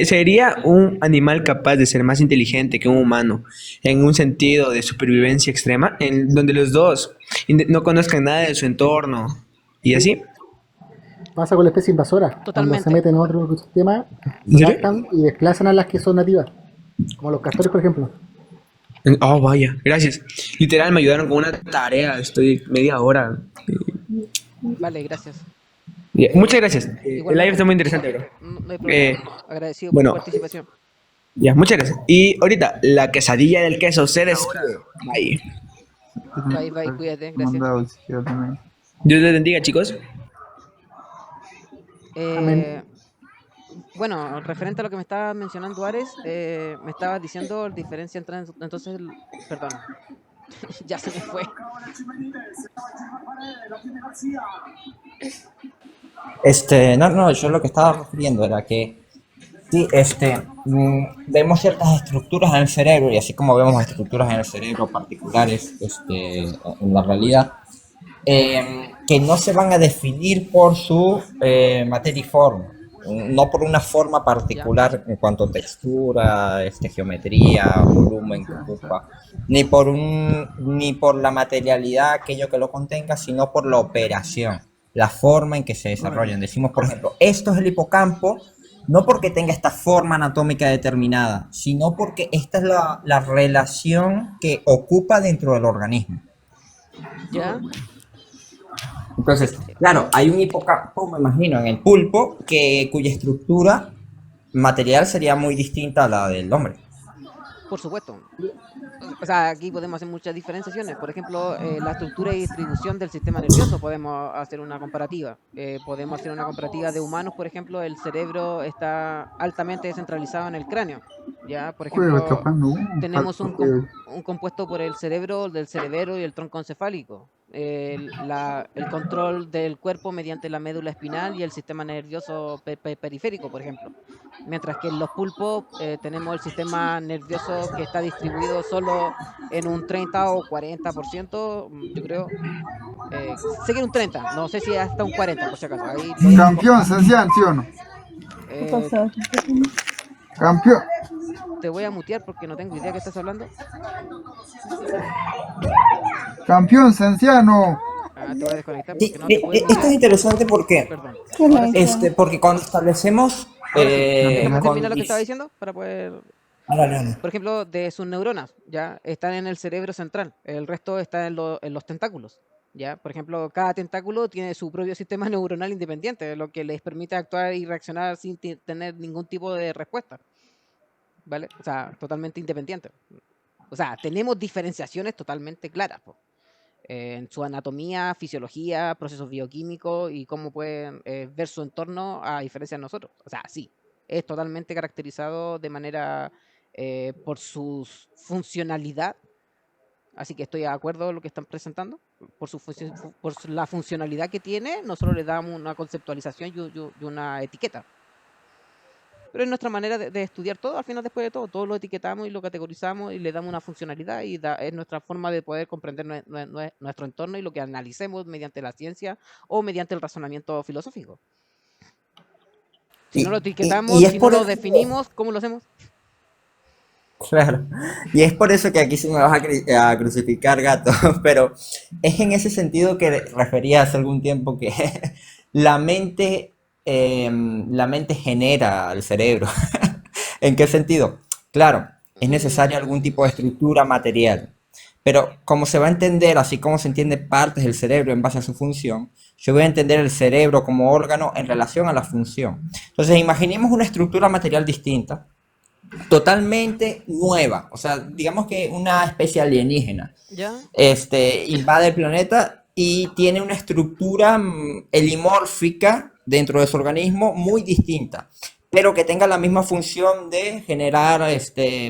¿sería un animal capaz de ser más inteligente que un humano en un sentido de supervivencia extrema, en donde los dos no conozcan nada de su entorno y así? Pasa con la especie invasora. Cuando se Totalmente. meten en otro ecosistema, se ¿En serio? adaptan y desplazan a las que son nativas. Como los castores, por ejemplo. Oh, vaya, gracias. Literal, me ayudaron con una tarea, estoy media hora. Vale, gracias. Muchas gracias. El live está Igualmente, muy interesante, bro. no hay Eh, problema. Agradecido por tu bueno, participación. ya, muchas gracias. Y ahorita, la quesadilla del queso se despide. Bye. Bye, bye, cuídate, gracias. Dios les bendiga, chicos. Amén. Eh, bueno, referente a lo que me estaba mencionando Ares, me estaba diciendo la diferencia entre entonces, perdón, ya se me fue. No, yo lo que estaba refiriendo era que sí, vemos ciertas estructuras en el cerebro y así como vemos estructuras en el cerebro particulares, en la realidad, que no se van a definir por su materiform, no por una forma Ya, particular en cuanto a textura, geometría, volumen que ocupa, ni por la materialidad, aquello que lo contenga, sino por la operación, la forma en que se desarrollan. Decimos, por ejemplo, esto es el hipocampo, no porque tenga esta forma anatómica determinada, sino porque esta es la relación que ocupa dentro del organismo. ya. Entonces, claro, hay un hipocampo, me imagino, en el pulpo, cuya estructura material sería muy distinta a la del hombre. Por supuesto. O sea, aquí podemos hacer muchas diferenciaciones. Por ejemplo, la estructura y distribución del sistema nervioso podemos hacer una comparativa. Podemos hacer una comparativa de humanos, por ejemplo, el cerebro está altamente descentralizado en el cráneo. Ya, por ejemplo, tenemos un compuesto por el cerebro, del cerebelo y el tronco encefálico. El control del cuerpo mediante la médula espinal y el sistema nervioso periférico, por ejemplo. Mientras que en los pulpos tenemos el sistema nervioso que está distribuido solo en un 30 o 40%, yo creo. Sé que en un 30, no sé si hasta un 40, por si acaso. Ahí lo dejo. Campeón, Sebastián, ¿sí o no? Eh, Campeón, te voy a mutear porque no tengo idea de qué estás hablando. campeón, Senciano. Te voy a desconectar Sí, porque no te puedo esto es mutear. interesante porque, Perdón. Ahora sí. porque cuando establecemos... Ahora sí. Déjame con terminar lo que estaba diciendo para poder... Dale. Por ejemplo, de sus neuronas, ya están en el cerebro central. El resto está en los tentáculos. ¿Ya? Por ejemplo, cada tentáculo tiene su propio sistema neuronal independiente, lo que les permite actuar y reaccionar sin tener ningún tipo de respuesta. ¿Vale? O sea, totalmente independiente. O sea, tenemos diferenciaciones totalmente claras, po, en su anatomía, fisiología, procesos bioquímicos y cómo pueden ver su entorno a diferencia de nosotros. O sea, sí, es totalmente caracterizado de manera por su funcionalidad. Así que estoy de acuerdo con lo que están presentando. Por la funcionalidad que tiene, nosotros le damos una conceptualización y una etiqueta. Pero es nuestra manera de estudiar todo, al final después de todo lo etiquetamos y lo categorizamos y le damos una funcionalidad y es nuestra forma de poder comprender nuestro entorno y lo que analicemos mediante la ciencia o mediante el razonamiento filosófico. Si no lo etiquetamos, Y es si no por lo eso, definimos, ¿cómo lo hacemos? claro, y es por eso que aquí se me vas a crucificar, gato, pero es en ese sentido que refería hace algún tiempo que la mente, la mente genera al cerebro. ¿En qué sentido? Claro, es necesaria algún tipo de estructura material, Pero como se va a entender, así como se entiende partes del cerebro en base a su función, yo voy a entender el cerebro como órgano en relación a la función. Entonces, imaginemos una estructura material distinta, totalmente nueva, o sea, digamos que una especie alienígena, ¿Ya? invade el planeta y tiene una estructura helimórfica dentro de su organismo muy distinta, pero que tenga la misma función de generar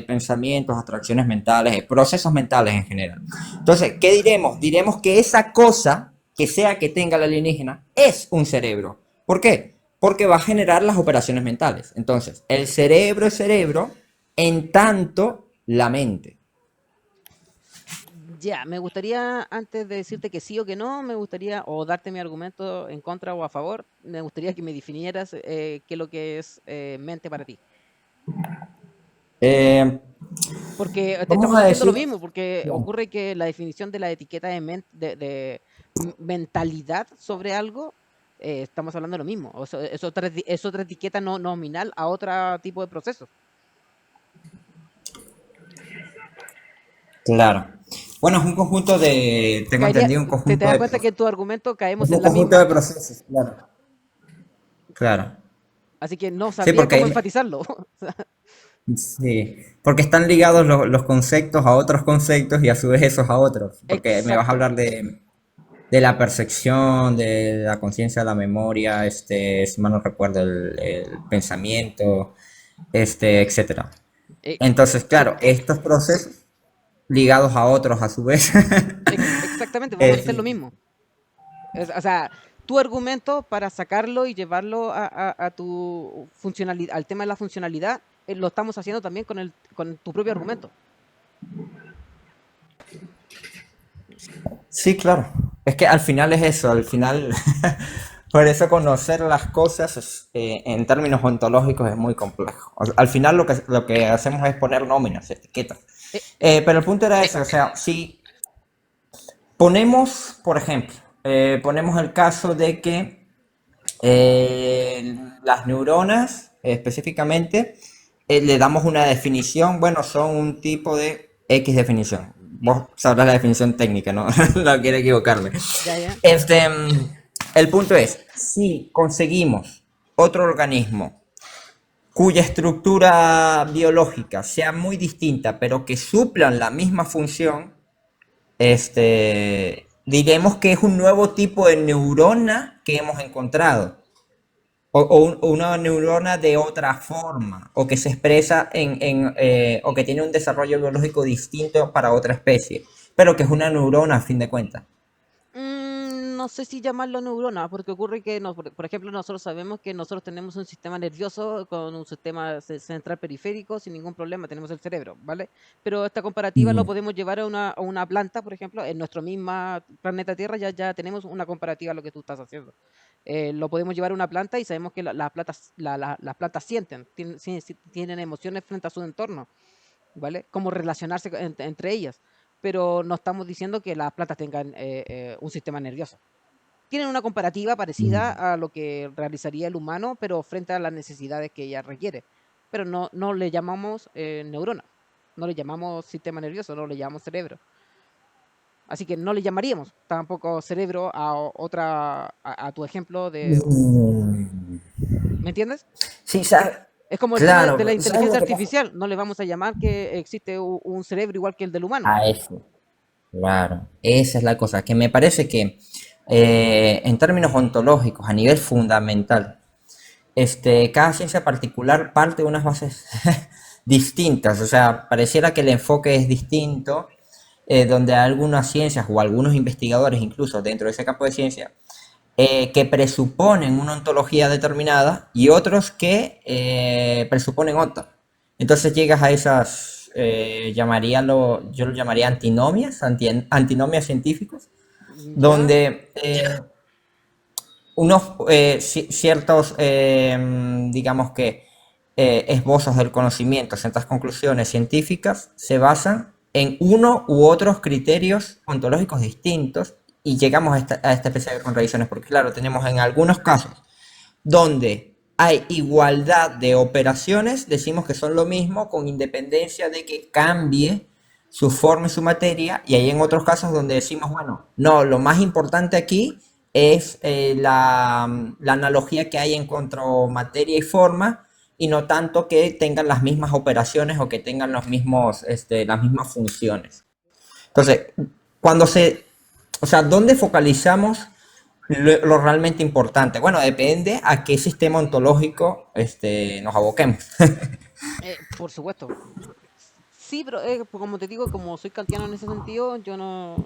pensamientos, atracciones mentales, procesos mentales en general. Entonces, ¿qué diremos? Diremos que esa cosa, que sea que tenga la alienígena, es un cerebro. ¿Por qué? Porque va a generar las operaciones mentales. Entonces, el cerebro es cerebro en tanto la mente. Ya, me gustaría, antes de decirte que sí o que no, me gustaría, o darte mi argumento en contra o a favor, me gustaría que me definieras qué es lo que es mente para ti. Eh, Porque te Vamos estamos a diciendo lo decir, mismo, porque ocurre que la definición de la etiqueta de mentalidad sobre algo, estamos hablando de lo mismo. O sea, es otra etiqueta no nominal a otro tipo de proceso. claro. Bueno, es un conjunto de, tengo Caería, entendido, un te conjunto das de, cuenta que en tu argumento es caemos un en la conjunto misma, de procesos, claro. Claro. así que no Sí, sabría porque cómo enfatizarlo. sí, porque están ligados los conceptos a otros conceptos y a su vez esos a otros. Porque me vas a Exacto. hablar de la percepción, de la conciencia, de la memoria, si mal no recuerdo, el pensamiento, etcétera. Eh, Entonces, sí, claro, estos procesos ligados a otros a su vez. exactamente, vamos a hacer lo es- mismo. O sea, tu argumento para sacarlo y llevarlo a tu funcionalidad, al tema de la funcionalidad, lo estamos haciendo también con tu propio argumento. sí, claro. Es que al final es eso, al final, por eso conocer las cosas en términos ontológicos es muy complejo. Al final lo que hacemos es poner nóminas, etiquetas. Eh, Pero el punto era ese, o sea, si ponemos, por ejemplo, ponemos el caso de que las neuronas, específicamente, le damos una definición, bueno, son un tipo de X definición. Vos sabrás la definición técnica, ¿no? No quiero equivocarme. ya, ya. El punto es, si conseguimos otro organismo cuya estructura biológica sea muy distinta, pero que suplan la misma función, diremos que es un nuevo tipo de neurona que hemos encontrado. O una neurona de otra forma, o que se expresa o que tiene un desarrollo biológico distinto para otra especie, pero que es una neurona a fin de cuentas. No sé si llamarlo neurona, porque ocurre que, por ejemplo, nosotros sabemos que nosotros tenemos un sistema nervioso con un sistema central periférico sin ningún problema, tenemos el cerebro, ¿vale? Pero esta comparativa lo Mm. podemos llevar a una planta, por ejemplo, en nuestro mismo planeta Tierra ya tenemos una comparativa a lo que tú estás haciendo. Lo podemos llevar a una planta y sabemos que las plantas, las plantas sienten, tienen emociones frente a su entorno, ¿vale? Cómo relacionarse entre ellas, pero no estamos diciendo que las plantas tengan un sistema nervioso. Tienen una comparativa parecida Mm. a lo que realizaría el humano, pero frente a las necesidades que ella requiere. Pero no le llamamos neurona, no le llamamos sistema nervioso, no le llamamos cerebro. Así que no le llamaríamos tampoco cerebro a tu ejemplo de, Mm. ¿me entiendes? Sí, ¿sabes? Es como el tema de la Claro, ¿sabes inteligencia lo que pasa? artificial. No le vamos a llamar que existe un cerebro igual que el del humano. A eso, claro, esa es la cosa, que me parece que en términos ontológicos, a nivel fundamental, cada ciencia particular parte de unas bases distintas, o sea, pareciera que el enfoque es distinto, donde algunas ciencias o algunos investigadores incluso dentro de ese campo de ciencia que presuponen una ontología determinada y otros que presuponen otra. Entonces llegas a esas, yo lo llamaría antinomias, antinomias científicos, Ya, donde unos ciertos, digamos que, esbozos del conocimiento, ciertas conclusiones científicas, se basan en uno u otros criterios ontológicos distintos y llegamos a esta especie de contradicciones, porque claro, tenemos en algunos casos donde hay igualdad de operaciones, decimos que son lo mismo con independencia de que cambie su forma y su materia, y hay en otros casos donde decimos, bueno, no, lo más importante aquí es la analogía que hay en cuanto a materia y forma, y no tanto que tengan las mismas operaciones o que tengan las mismas funciones. Entonces, cuando o sea, ¿dónde focalizamos lo realmente importante? Bueno, depende a qué sistema ontológico nos aboquemos. Por supuesto. Sí, pero pues, como te digo, como soy kantiano en ese sentido, yo no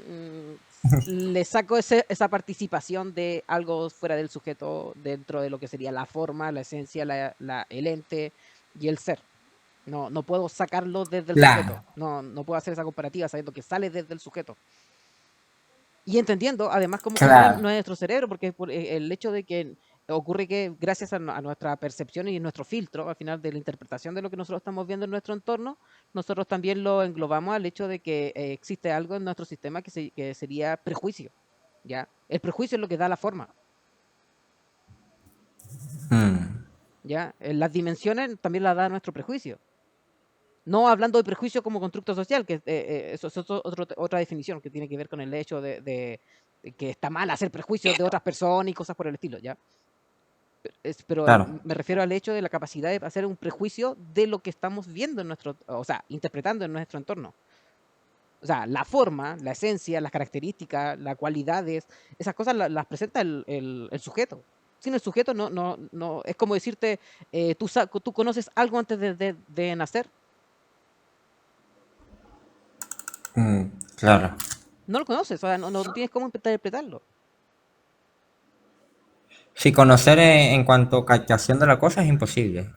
mm, le saco esa participación de algo fuera del sujeto dentro de lo que sería la forma, la esencia, el ente y el ser. No puedo sacarlo desde el sujeto. Claro, No puedo hacer esa comparativa sabiendo que sale desde el sujeto. Y entendiendo además cómo funciona claro. nuestro cerebro, porque el hecho de que ocurre que gracias a nuestra percepción y nuestro filtro, al final de la interpretación de lo que nosotros estamos viendo en nuestro entorno, nosotros también lo englobamos al hecho de que existe algo en nuestro sistema que sería prejuicio, ¿ya? El prejuicio es lo que da la forma, Mm, ¿ya? Las dimensiones también las da nuestro prejuicio. No hablando de prejuicio como constructo social, que eso es otra definición que tiene que ver con el hecho de que está mal hacer prejuicios de otras personas y cosas por el estilo, ¿ya? Pero claro. me refiero al hecho de la capacidad de hacer un prejuicio de lo que estamos viendo o sea, interpretando en nuestro entorno. O sea, la forma, la esencia, las características, las cualidades, esas cosas las presenta el sujeto. Sin el sujeto no, es como decirte, tú conoces algo antes de nacer. Mm, claro. No lo conoces, o sea, no tienes cómo interpretarlo. Sí, conocer en cuanto a captación de la cosa es imposible.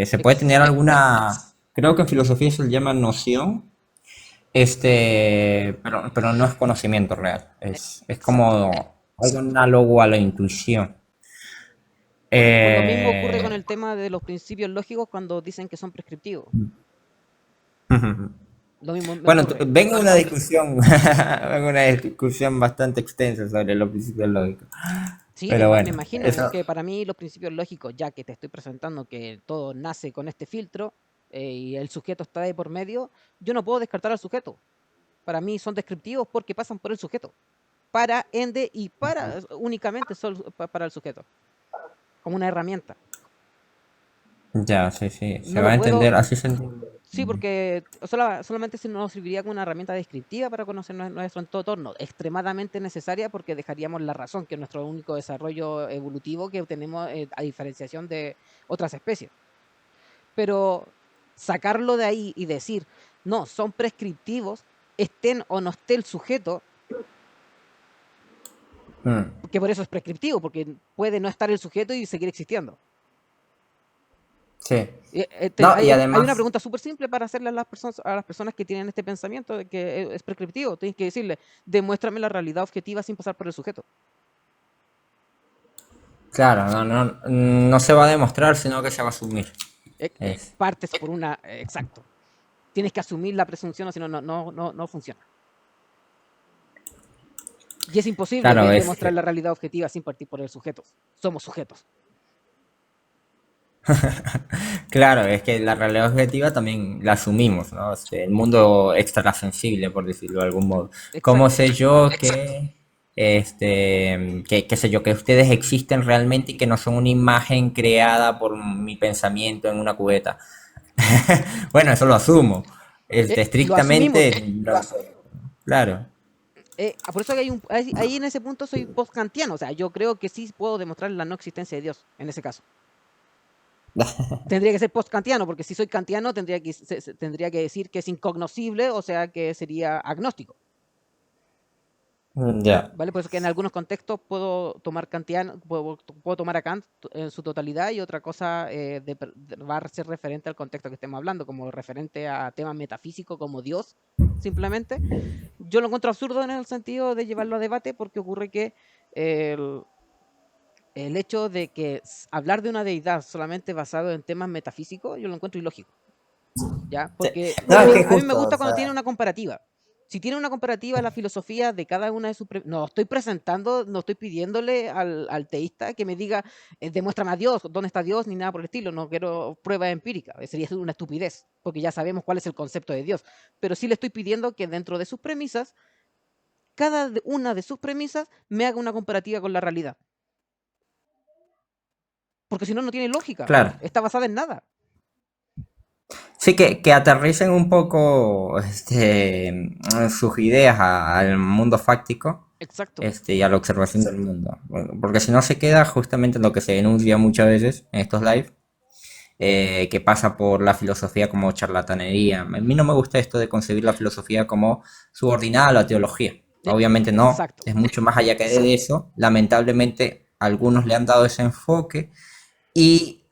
Se puede tener Exacto. creo que en filosofía se le llama noción, pero no es conocimiento real. Es Exacto. como algo análogo a la intuición. Por lo mismo ocurre con Eh, el tema de los principios lógicos cuando dicen que son prescriptivos. Lo mismo me Bueno, ocurre. vengo una discusión, vengo una discusión bastante extensa sobre los principios lógicos. Sí, Pero me bueno, imagino. Es eso, que para mí los principios lógicos, ya que te estoy presentando que todo nace con este filtro y el sujeto está de por medio, yo no puedo descartar al sujeto. Para mí son descriptivos porque pasan por el sujeto. Para, ende y para, únicamente para el sujeto. Como una herramienta. ya, sí, sí, se No va lo a puedo. entender, así se entiende. Sí, porque solamente si nos serviría como una herramienta descriptiva para conocer nuestro entorno, extremadamente necesaria porque dejaríamos la razón, que es nuestro único desarrollo evolutivo que tenemos a diferenciación de otras especies. Pero sacarlo de ahí y decir, no, son prescriptivos, estén o no esté el sujeto, Mm, que por eso es prescriptivo, porque puede no estar el sujeto y seguir existiendo. sí. No, y Hay una además, pregunta súper simple para hacerle a las personas que tienen este pensamiento de que es prescriptivo. Tienes que decirle, demuéstrame la realidad objetiva sin pasar por el sujeto. claro, no se va a demostrar, sino que se va a asumir. Es, Partes por una, exacto. Tienes que asumir la presunción o si no, no funciona. Y es imposible claro, demostrar la realidad objetiva sin partir por el sujeto. Somos sujetos. claro, es que la realidad objetiva también la asumimos, ¿no? El mundo extrasensible, por decirlo de algún modo. ¿Cómo Exacto. sé yo qué sé yo, que ustedes existen realmente y que no son una imagen creada por mi pensamiento en una cubeta? Bueno, eso lo asumo. Lo asumimos. Estrictamente, claro. Por eso que ahí en ese punto soy post-kantiano. O sea, yo creo que sí puedo demostrar la no existencia de Dios en ese caso. Tendría que ser post-kantiano, porque si soy kantiano tendría que decir que es incognoscible, o sea que sería agnóstico. Ya. ¿Vale? Por eso que en algunos contextos puedo tomar kantiano, puedo tomar a Kant en su totalidad y otra cosa va a ser referente al contexto que estemos hablando, como referente a temas metafísicos como Dios, simplemente. Yo lo encuentro absurdo en el sentido de llevarlo a debate porque ocurre que el, el hecho de que hablar de una deidad solamente basado en temas metafísicos, yo lo encuentro ilógico, ¿ya? Sí. Porque No, es que a mí me justo, o gusta cuando sea, tiene una comparativa. Si tiene una comparativa la filosofía de cada una de sus... No estoy presentando, no estoy pidiéndole al teísta que me diga, demuéstrame a Dios, dónde está Dios, ni nada por el estilo. No quiero pruebas empíricas. Sería una estupidez, porque ya sabemos cuál es el concepto de Dios. Pero sí le estoy pidiendo que dentro de sus premisas, cada una de sus premisas me haga una comparativa con la realidad. Porque si no, no tiene lógica. Claro. Está basada en nada. Sí, que aterricen un poco sus ideas al mundo fáctico Exacto. y a la observación del mundo. Porque si no se queda justamente en lo que se denuncia muchas veces en estos live, que pasa por la filosofía como charlatanería. A mí no me gusta esto de concebir la filosofía como subordinada a la teología. Obviamente no, Exacto. es mucho más allá que de eso. Lamentablemente, algunos le han dado ese enfoque y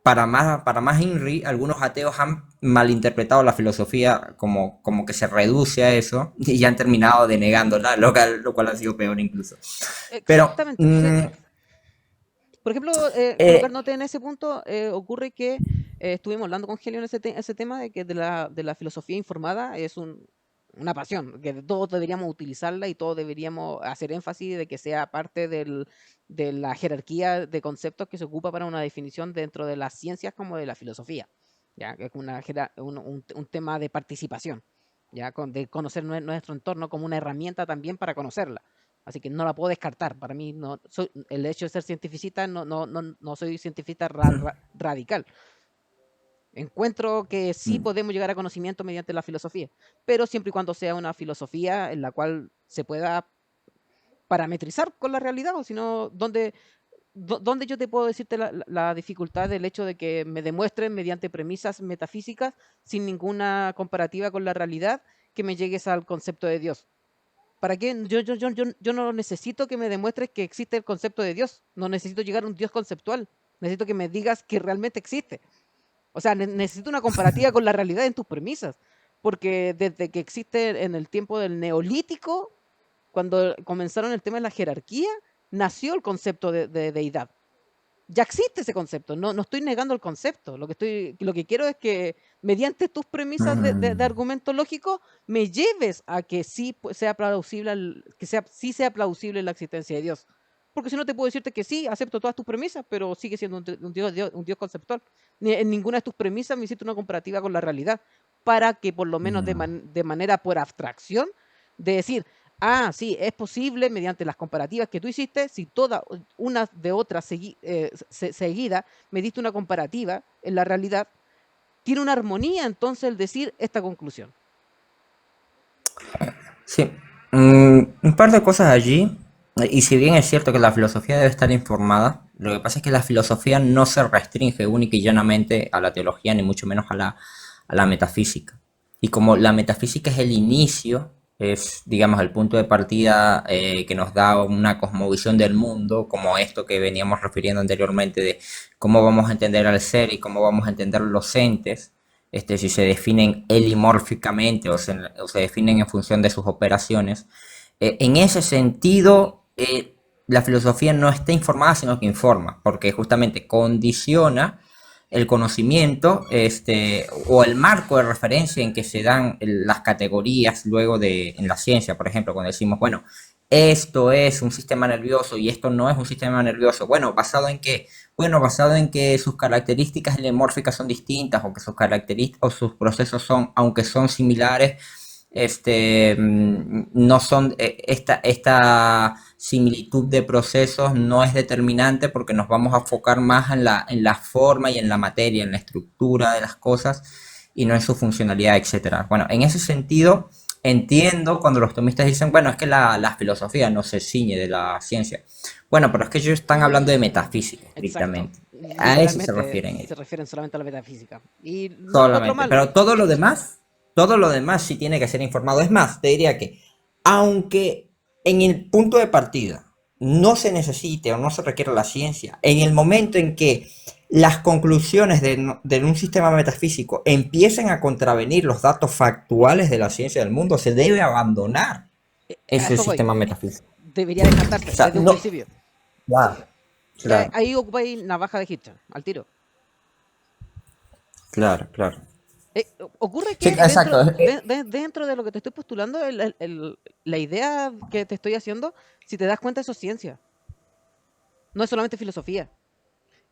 para más INRI, algunos ateos han malinterpretado la filosofía como que se reduce a eso y ya han terminado denegándola, lo cual ha sido peor incluso. Pero, Exactamente. Por ejemplo, colocándote en ese punto, ocurre que estuvimos hablando con Helio en ese tema de que de la filosofía informada es una pasión, que todos deberíamos utilizarla y todos deberíamos hacer énfasis de que sea parte de la jerarquía de conceptos que se ocupa para una definición dentro de las ciencias como de la filosofía, ya que es un tema de participación, ya de conocer nuestro entorno como una herramienta también para conocerla. Así que no la puedo descartar. Para mí, el hecho de ser cientificista, no soy cientifista radical. Encuentro que sí podemos llegar a conocimiento mediante la filosofía, pero siempre y cuando sea una filosofía en la cual se pueda parametrizar con la realidad, o si no, ¿dónde yo te puedo decirte la dificultad del hecho de que me demuestren mediante premisas metafísicas sin ninguna comparativa con la realidad que me llegues al concepto de Dios? ¿Para qué? Yo no necesito que me demuestres que existe el concepto de Dios. No necesito llegar a un Dios conceptual. Necesito que me digas que realmente existe. O sea, necesito una comparativa con la realidad en tus premisas. Porque desde que existe en el tiempo del Neolítico, cuando comenzaron el tema de la jerarquía, nació el concepto de deidad. Ya existe ese concepto, no estoy negando el concepto, lo que quiero es que mediante tus premisas de argumento lógico me lleves a que sí sea plausible, sí sea plausible la existencia de Dios. Porque si no te puedo decirte que sí, acepto todas tus premisas, pero sigue siendo un Dios conceptual. En ninguna de tus premisas me hiciste una comparativa con la realidad, para que por lo menos de manera por abstracción, de decir, ah, sí, es posible mediante las comparativas que tú hiciste, si toda una de otra seguida me diste una comparativa en la realidad, tiene una armonía entonces el decir esta conclusión. Sí, un par de cosas allí. Y si bien es cierto que la filosofía debe estar informada, lo que pasa es que la filosofía no se restringe única y llanamente a la teología, ni mucho menos a la metafísica. Y como la metafísica es el inicio, es, digamos, el punto de partida que nos da una cosmovisión del mundo, como esto que veníamos refiriendo anteriormente, de cómo vamos a entender al ser y cómo vamos a entender los entes, si se definen helimórficamente o se definen en función de sus operaciones. En ese sentido, la filosofía no está informada, sino que informa, porque justamente condiciona el conocimiento o el marco de referencia en que se dan las categorías luego en la ciencia, por ejemplo, cuando decimos, bueno, esto es un sistema nervioso y esto no es un sistema nervioso. Bueno, ¿basado en qué? Bueno, basado en que sus características helemórficas son distintas o que sus características o sus procesos son, aunque son similares, no son, esta similitud de procesos no es determinante porque nos vamos a enfocar más en la forma y en la materia, en la estructura de las cosas y no en su funcionalidad, etcétera. Bueno, en ese sentido entiendo cuando los tomistas dicen, bueno, es que la filosofía no se ciñe de la ciencia. Bueno, pero es que ellos están hablando de metafísica, estrictamente. A eso se refieren ellos. Se refieren solamente a la metafísica. Y no solamente, pero todo lo demás sí tiene que ser informado. Es más, te diría que, aunque en el punto de partida no se necesite o no se requiere la ciencia, en el momento en que las conclusiones de un sistema metafísico empiecen a contravenir los datos factuales de la ciencia del mundo, se debe abandonar ese sistema metafísico. Debería descartarse desde un principio. Claro. Ahí ocupáis navaja de Hitler, al tiro. Claro. Ocurre Sí, que exacto. dentro de lo que te estoy postulando, la idea que te estoy haciendo, si te das cuenta, eso es ciencia. No es solamente filosofía.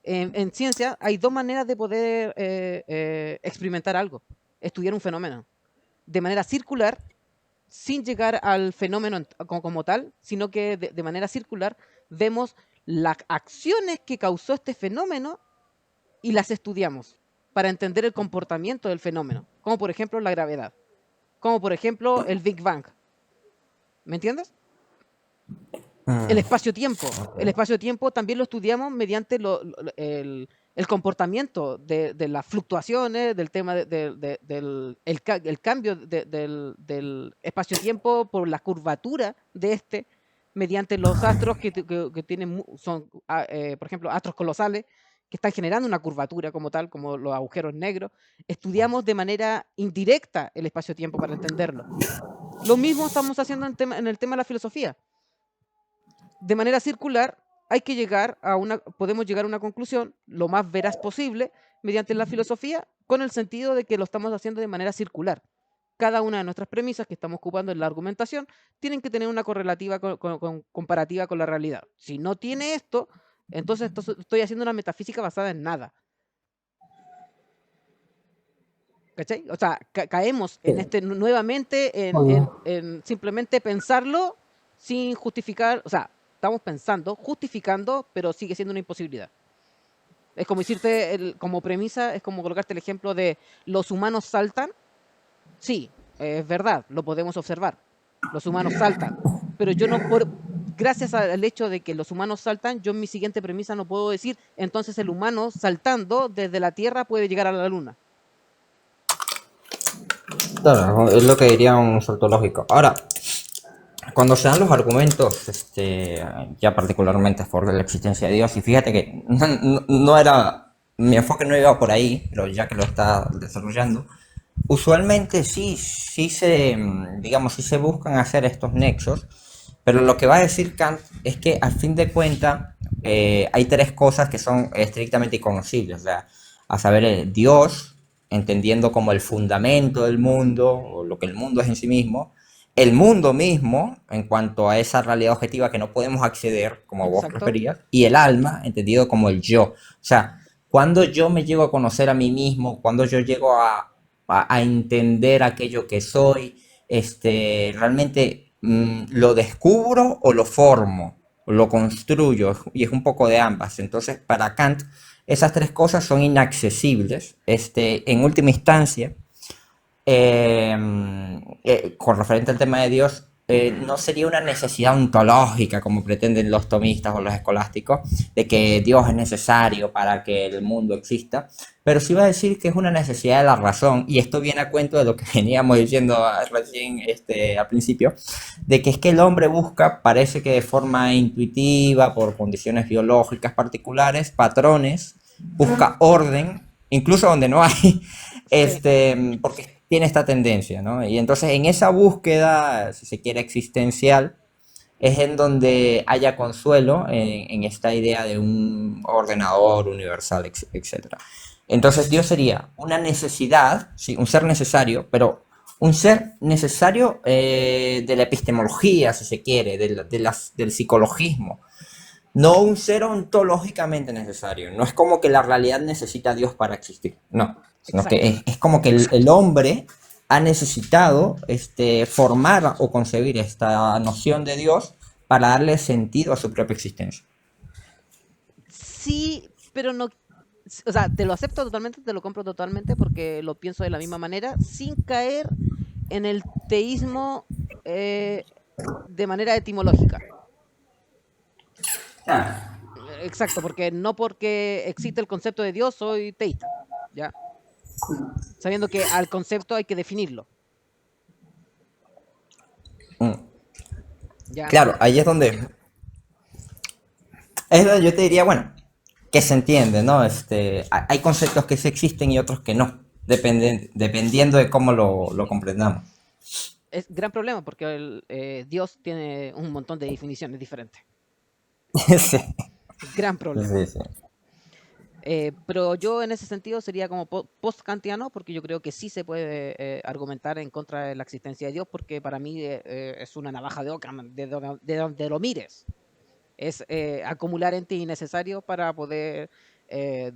En ciencia hay dos maneras de poder experimentar algo, estudiar un fenómeno. De manera circular, sin llegar al fenómeno como tal, sino que de manera circular vemos las acciones que causó este fenómeno y las estudiamos para entender el comportamiento del fenómeno, como por ejemplo la gravedad, como por ejemplo el Big Bang. ¿Me entiendes? El Mm, espacio-tiempo. El ok. espacio-tiempo también lo estudiamos mediante el comportamiento de las fluctuaciones, del tema el cambio del espacio-tiempo por la curvatura de este, mediante los astros que tienen, son, por ejemplo, astros colosales, que están generando una curvatura como tal, como los agujeros negros. Estudiamos de manera indirecta el espacio-tiempo para entenderlo. Lo mismo estamos haciendo en el tema de la filosofía. De manera circular, podemos llegar a una conclusión lo más veraz posible mediante la filosofía, con el sentido de que lo estamos haciendo de manera circular. Cada una de nuestras premisas que estamos ocupando en la argumentación tienen que tener una correlativa comparativa con la realidad. Si no tiene esto, entonces estoy haciendo una metafísica basada en nada. ¿Cachai? O sea, caemos en nuevamente en simplemente pensarlo sin justificar, o sea, estamos pensando, justificando, pero sigue siendo una imposibilidad. Es como decirte, como premisa, es como colocarte el ejemplo de los humanos saltan. Sí, es verdad, lo podemos observar. Los humanos saltan. Pero yo no, gracias al hecho de que los humanos saltan, yo en mi siguiente premisa no puedo decir, entonces el humano saltando desde la Tierra puede llegar a la Luna. Claro, es lo que diría un salto lógico. Ahora, cuando se dan los argumentos, ya particularmente por la existencia de Dios, y fíjate que no era, mi enfoque no iba por ahí, pero ya que lo está desarrollando, usualmente sí se, digamos, sí se buscan hacer estos nexos, pero lo que va a decir Kant es que al fin de cuentas hay tres cosas que son estrictamente inconocibles, o sea, a saber, Dios, entendiendo como el fundamento del mundo, o lo que el mundo es en sí mismo, el mundo mismo, en cuanto a esa realidad objetiva que no podemos acceder, como vos Exacto. referías, y el alma, entendido como el yo. O sea, cuando yo me llego a conocer a mí mismo, cuando yo llego a entender aquello que soy, realmente lo descubro o lo formo, o lo construyo, y es un poco de ambas. Entonces, para Kant, esas tres cosas son inaccesibles. En última instancia, con referente al tema de Dios, no sería una necesidad ontológica como pretenden los tomistas o los escolásticos, de que Dios es necesario para que el mundo exista, pero sí va a decir que es una necesidad de la razón, y esto viene a cuento de lo que veníamos diciendo recién al principio, de que es que el hombre busca, parece que de forma intuitiva, por condiciones biológicas particulares, patrones, busca orden, incluso donde no hay, Sí. porque tiene esta tendencia, ¿no? Y entonces en esa búsqueda, si se quiere, existencial, es en donde haya consuelo en esta idea de un ordenador universal, etcétera. Entonces Dios sería una necesidad, sí, un ser necesario, pero un ser necesario de la epistemología, si se quiere, del psicologismo, no un ser ontológicamente necesario. No es como que la realidad necesita a Dios para existir, no, sino que Exacto. es como que el hombre ha necesitado formar o concebir esta noción de Dios para darle sentido a su propia existencia. Sí, pero no, o sea, te lo acepto totalmente, te lo compro totalmente porque lo pienso de la misma manera, sin caer en el teísmo eh, de manera etimológica. Exacto, porque no porque existe el concepto de Dios soy teísta, ¿ya? Sabiendo que al concepto hay que definirlo, Mm. ¿ya? Claro, ahí es donde yo te diría, bueno, que se entiende, ¿no? Hay conceptos que sí existen y otros que no, dependiendo de cómo lo comprendamos. Es gran problema porque Dios tiene un montón de definiciones diferentes. Sí, Gran problema. sí, sí. Pero yo en ese sentido sería como post-kantiano, porque yo creo que sí se puede argumentar en contra de la existencia de Dios, porque para mí es una navaja de Occam, de donde lo mires. Es acumular entes innecesarios para poder eh,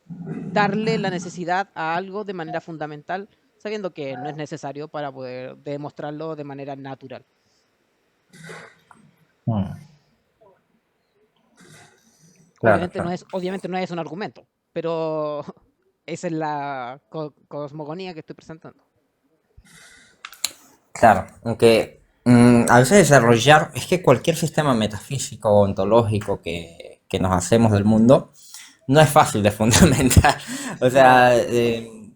darle la necesidad a algo de manera fundamental, sabiendo que no es necesario para poder demostrarlo de manera natural. Mm, claro, claro. Obviamente no es un argumento, pero esa es la cosmogonía que estoy presentando. Claro, aunque a veces desarrollar, es que cualquier sistema metafísico o ontológico que nos hacemos del mundo no es fácil de fundamentar. O No, sea,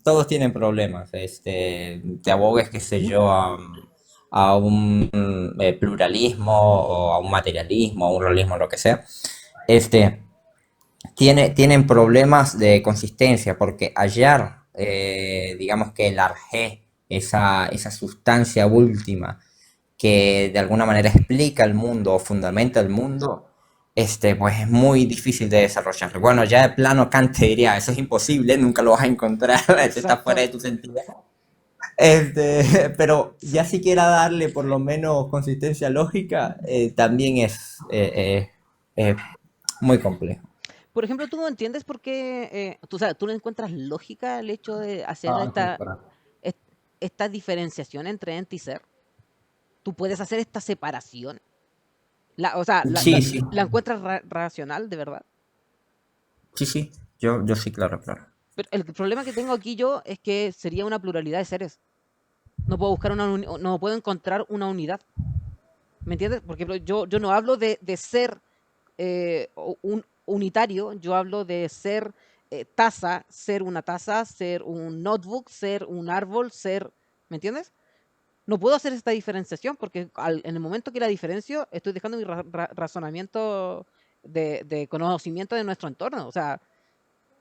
todos tienen problemas. Te abogues, qué sé yo, a un pluralismo o a un materialismo, a un realismo, lo que sea. Este, tienen problemas de consistencia porque hallar, digamos que el arjé, esa sustancia última que de alguna manera explica el mundo o fundamenta el mundo, pues es muy difícil de desarrollar. Bueno, ya de plano Kant te diría, eso es imposible, nunca lo vas a encontrar, eso está fuera exacto. de tu sentido. Pero ya siquiera darle por lo menos consistencia lógica, también es muy complejo. Por ejemplo, ¿tú no entiendes por qué, tú le encuentras lógica al hecho de hacer Ah, sí, para. est- esta diferenciación entre ente y ser? ¿Tú puedes hacer esta separación? O sea, Sí, sí, ¿la encuentras racional, de verdad? sí, sí, yo sí, claro, claro. Pero el problema que tengo aquí yo es que sería una pluralidad de seres. No puedo buscar no puedo encontrar una unidad. ¿Me entiendes? Porque yo no hablo de ser un unitario, yo hablo de ser ser una taza, ser un notebook, ser un árbol, ser, ¿me entiendes? No puedo hacer esta diferenciación porque en el momento que la diferencio, estoy dejando mi razonamiento de conocimiento de nuestro entorno. O sea,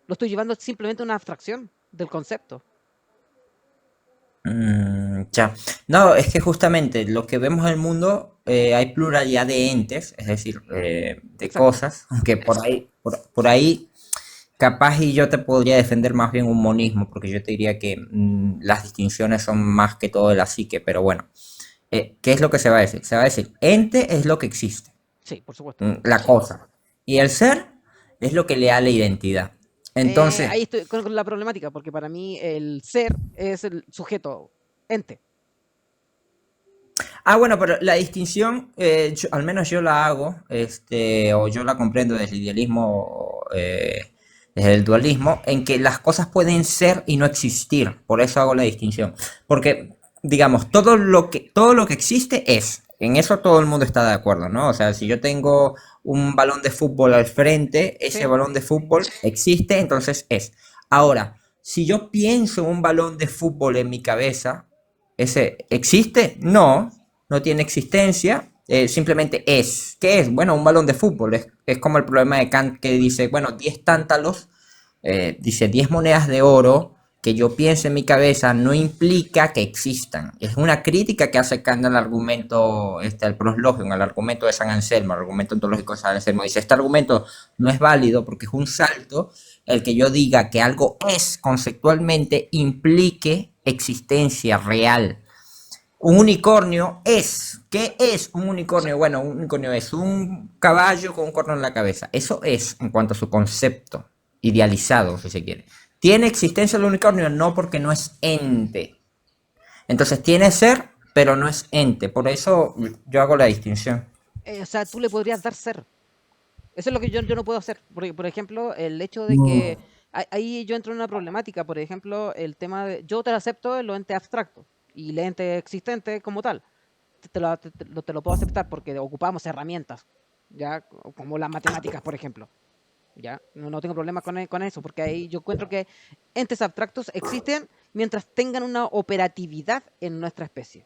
lo estoy llevando simplemente a una abstracción del concepto. Ya. No, es que justamente lo que vemos en el mundo, hay pluralidad de entes, es decir, de Exacto. cosas, aunque por ahí capaz y yo te podría defender más bien un monismo, porque yo te diría que las distinciones son más que todo de la psique, pero bueno, ¿qué es lo que se va a decir? Se va a decir, ente es lo que existe, Sí, por supuesto. la cosa, y el ser es lo que le da la identidad. Entonces, Ahí estoy con la problemática, porque para mí el ser es el sujeto, ente. bueno, pero la distinción, al menos yo la hago, o yo la comprendo desde el idealismo, desde el dualismo, en que las cosas pueden ser y no existir. Por eso hago la distinción. Porque, digamos, todo lo que existe es. En eso todo el mundo está de acuerdo, ¿no? O sea, si yo tengo un balón de fútbol al frente, ese Sí, balón de fútbol existe, entonces es. Ahora, si yo pienso en un balón de fútbol en mi cabeza, ¿ese existe? No, no tiene existencia, simplemente es. ¿Qué es? Bueno, un balón de fútbol. Es como el problema de Kant que dice, bueno, 10 tántalos, dice 10 monedas de oro que yo pienso en mi cabeza no implica que existan. Es una crítica que hace Kant al argumento, al proslogium, al argumento de San Anselmo, al argumento ontológico de San Anselmo. Dice, este argumento no es válido porque es un salto el que yo diga que algo es conceptualmente implique existencia real. Un unicornio es. ¿Qué es un unicornio? Bueno, un unicornio es un caballo con un corno en la cabeza. Eso es en cuanto a su concepto idealizado, si se quiere. ¿Tiene existencia el unicornio? No, porque no es ente. Entonces tiene ser, pero no es ente. Por eso yo hago la distinción. o sea, tú le podrías dar ser. Eso es lo que yo no puedo hacer. Por ejemplo, el hecho de que No. ahí yo entro en una problemática. Por ejemplo, el tema de yo te lo acepto en lo ente abstracto y el ente existente como tal. Te lo puedo aceptar porque ocupamos herramientas, ya como las matemáticas, por ejemplo. Ya, no tengo problemas con eso, porque ahí yo encuentro que entes abstractos existen mientras tengan una operatividad en nuestra especie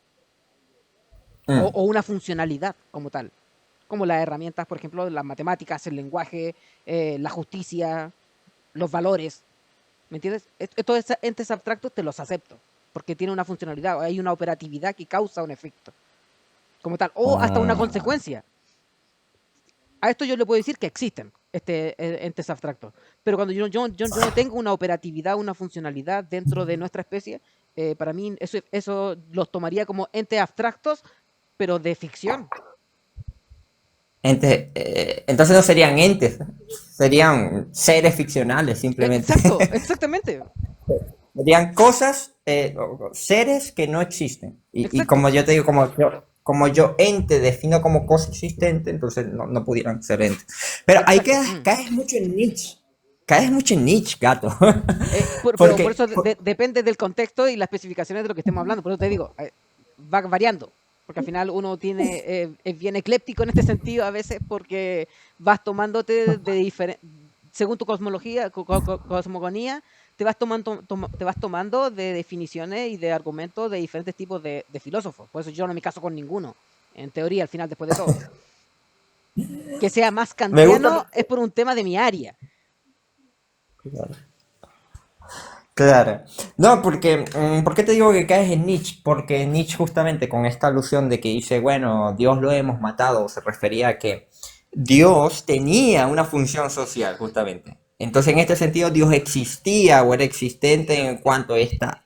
Mm. o una funcionalidad como tal, como las herramientas, por ejemplo, las matemáticas, el lenguaje, la justicia, los valores, ¿me entiendes? Estos entes abstractos te los acepto, porque tienen una funcionalidad, hay una operatividad que causa un efecto, como tal, o hasta una Mm. consecuencia. A esto yo le puedo decir que existen, entes abstractos. Pero cuando yo no tengo una operatividad, una funcionalidad dentro de nuestra especie, para mí eso los tomaría como entes abstractos, pero de ficción. Entonces no serían entes, serían seres ficcionales simplemente. Exacto, exactamente. Serían cosas, seres que no existen. Y Exacto. como yo te digo, como yo ente defino como cosa existente, entonces no pudieran ser entes. Pero ahí Exacto. caes mucho en Nietzsche. Caes mucho en Nietzsche, gato. Pero por Porque, eso depende del contexto y las especificaciones de lo que estemos hablando. Por eso te digo, va variando. Porque al final uno es bien ecléptico en este sentido a veces porque vas tomándote según tu cosmología, cosmogonía, te vas tomando de definiciones y de argumentos de diferentes tipos de filósofos. Por eso yo no me caso con ninguno, en teoría, al final, después de todo. Que sea más me gusta. kantiano es por un tema de mi área. Claro. No, porque, ¿por qué te digo que caes en Nietzsche? Porque Nietzsche justamente con esta alusión de que dice, bueno, Dios lo hemos matado, se refería a que Dios tenía una función social, justamente. Entonces, en este sentido, Dios existía o era existente en cuanto a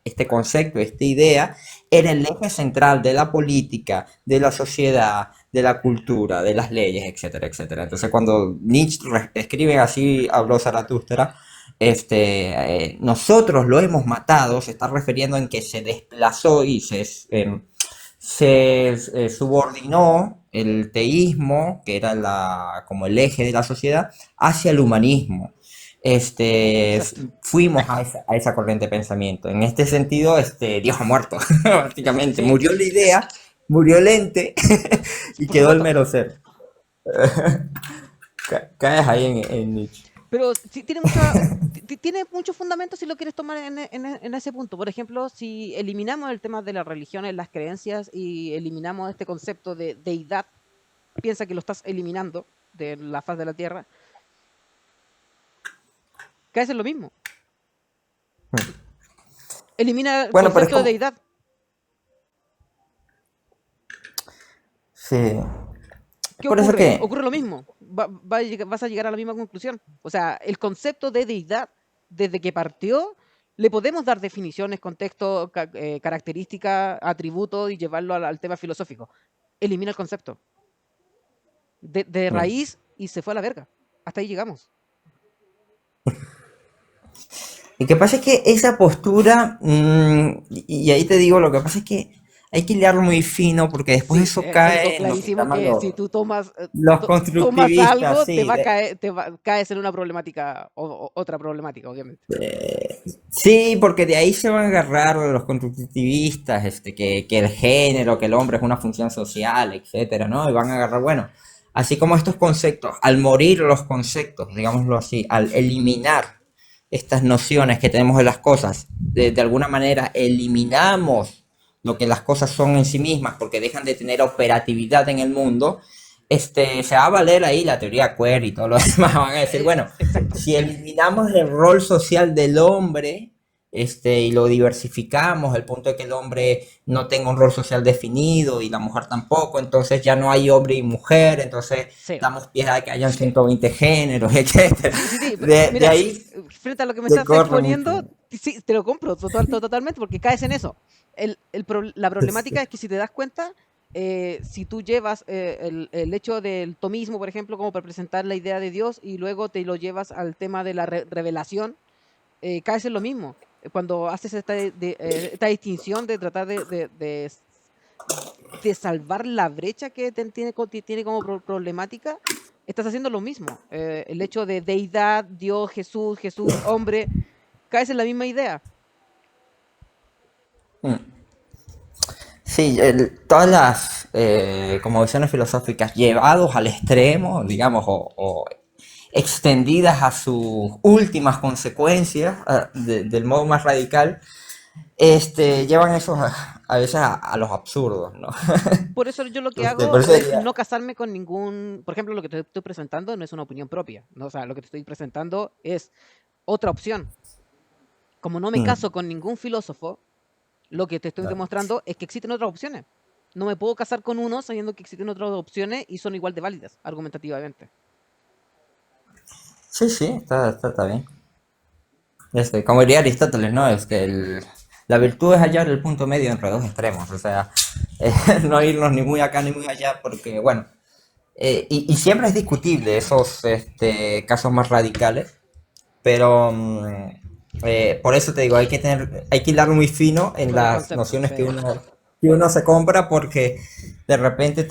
este concepto, esta idea, era el eje central de la política, de la sociedad, de la cultura, de las leyes, etcétera, etcétera. Entonces, cuando Nietzsche escribe así, habló Zaratustra, nosotros lo hemos matado, se está refiriendo en que se desplazó y se subordinó el teísmo, que era como el eje de la sociedad, hacia el humanismo. Exacto. Fuimos a esa corriente de pensamiento. En este sentido, Dios ha muerto, prácticamente. Sí, Murió la idea, murió el ente y por quedó el supuesto. mero ser. Caes ahí en Nietzsche. Pero sí, tiene mucho fundamento si lo quieres tomar en ese punto. Por ejemplo, si eliminamos el tema de las religiones, las creencias y eliminamos este concepto de deidad, piensa que lo estás eliminando de la faz de la Tierra, caes en lo mismo. Elimina el Bueno, pero es concepto de como. deidad. Sí. ¿Qué Por eso ocurre? que. Ocurre lo mismo. Vas a llegar a la misma conclusión. O sea, el concepto de deidad, desde que partió, le podemos dar definiciones, contexto, características, atributos y llevarlo al tema filosófico. Elimina el concepto. De raíz y se fue a la verga. Hasta ahí llegamos. Lo que pasa es que esa postura, y ahí te digo, lo que pasa es que hay que hilarlo muy fino porque después Sí, eso tengo cae en lo que clarísimo llaman que si tú los tomas constructivistas, algo, sí. caes en una problemática, otra problemática, obviamente. Sí, porque de ahí se van a agarrar los constructivistas, que el género, que el hombre es una función social, etcétera, ¿no? Y van a agarrar, bueno, así como estos conceptos, al morir los conceptos, digámoslo así, al eliminar estas nociones que tenemos de las cosas, de alguna manera eliminamos lo que las cosas son en sí mismas porque dejan de tener operatividad en el mundo, se va a valer ahí la teoría queer y todo lo demás. Van a decir, bueno, Exacto. si eliminamos el rol social del hombre, y lo diversificamos, el punto de que el hombre no tenga un rol social definido y la mujer tampoco, entonces ya no hay hombre y mujer, entonces Sí. damos pie a que hayan 120 géneros, etcétera. Sí, De mira, ahí frente a lo que me se estás corre mucho. exponiendo, sí, te lo compro totalmente porque caes en eso. La problemática es que si te das cuenta, si tú llevas el hecho del tomismo, por ejemplo, como para presentar la idea de Dios y luego te lo llevas al tema de la revelación, caes en lo mismo. Cuando haces esta distinción de tratar de salvar la brecha que tiene como problemática, estás haciendo lo mismo. El hecho de deidad, Dios, Jesús, hombre, caes en la misma idea. Mm. Sí, todas las como visiones filosóficas llevados al extremo, digamos, o extendidas a sus últimas consecuencias, del modo más radical, llevan eso a veces a los absurdos, ¿no? Por eso yo lo que Entonces, hago por eso es diría, no casarme con ningún... Por ejemplo, lo que te estoy presentando no es una opinión propia, ¿no? O sea, lo que te estoy presentando es otra opción. Como no me caso con ningún filósofo, lo que te estoy claro. demostrando es que existen otras opciones. No me puedo casar con uno sabiendo que existen otras opciones y son igual de válidas, argumentativamente. Sí, sí, está bien. Como diría Aristóteles, ¿no? La virtud es hallar el punto medio entre dos extremos, o sea, no irnos ni muy acá ni muy allá, porque, bueno, y siempre es discutible esos casos más radicales, pero por eso te digo, hay que hilar muy fino en Con el las concepto, nociones sí. que uno se compra, porque de repente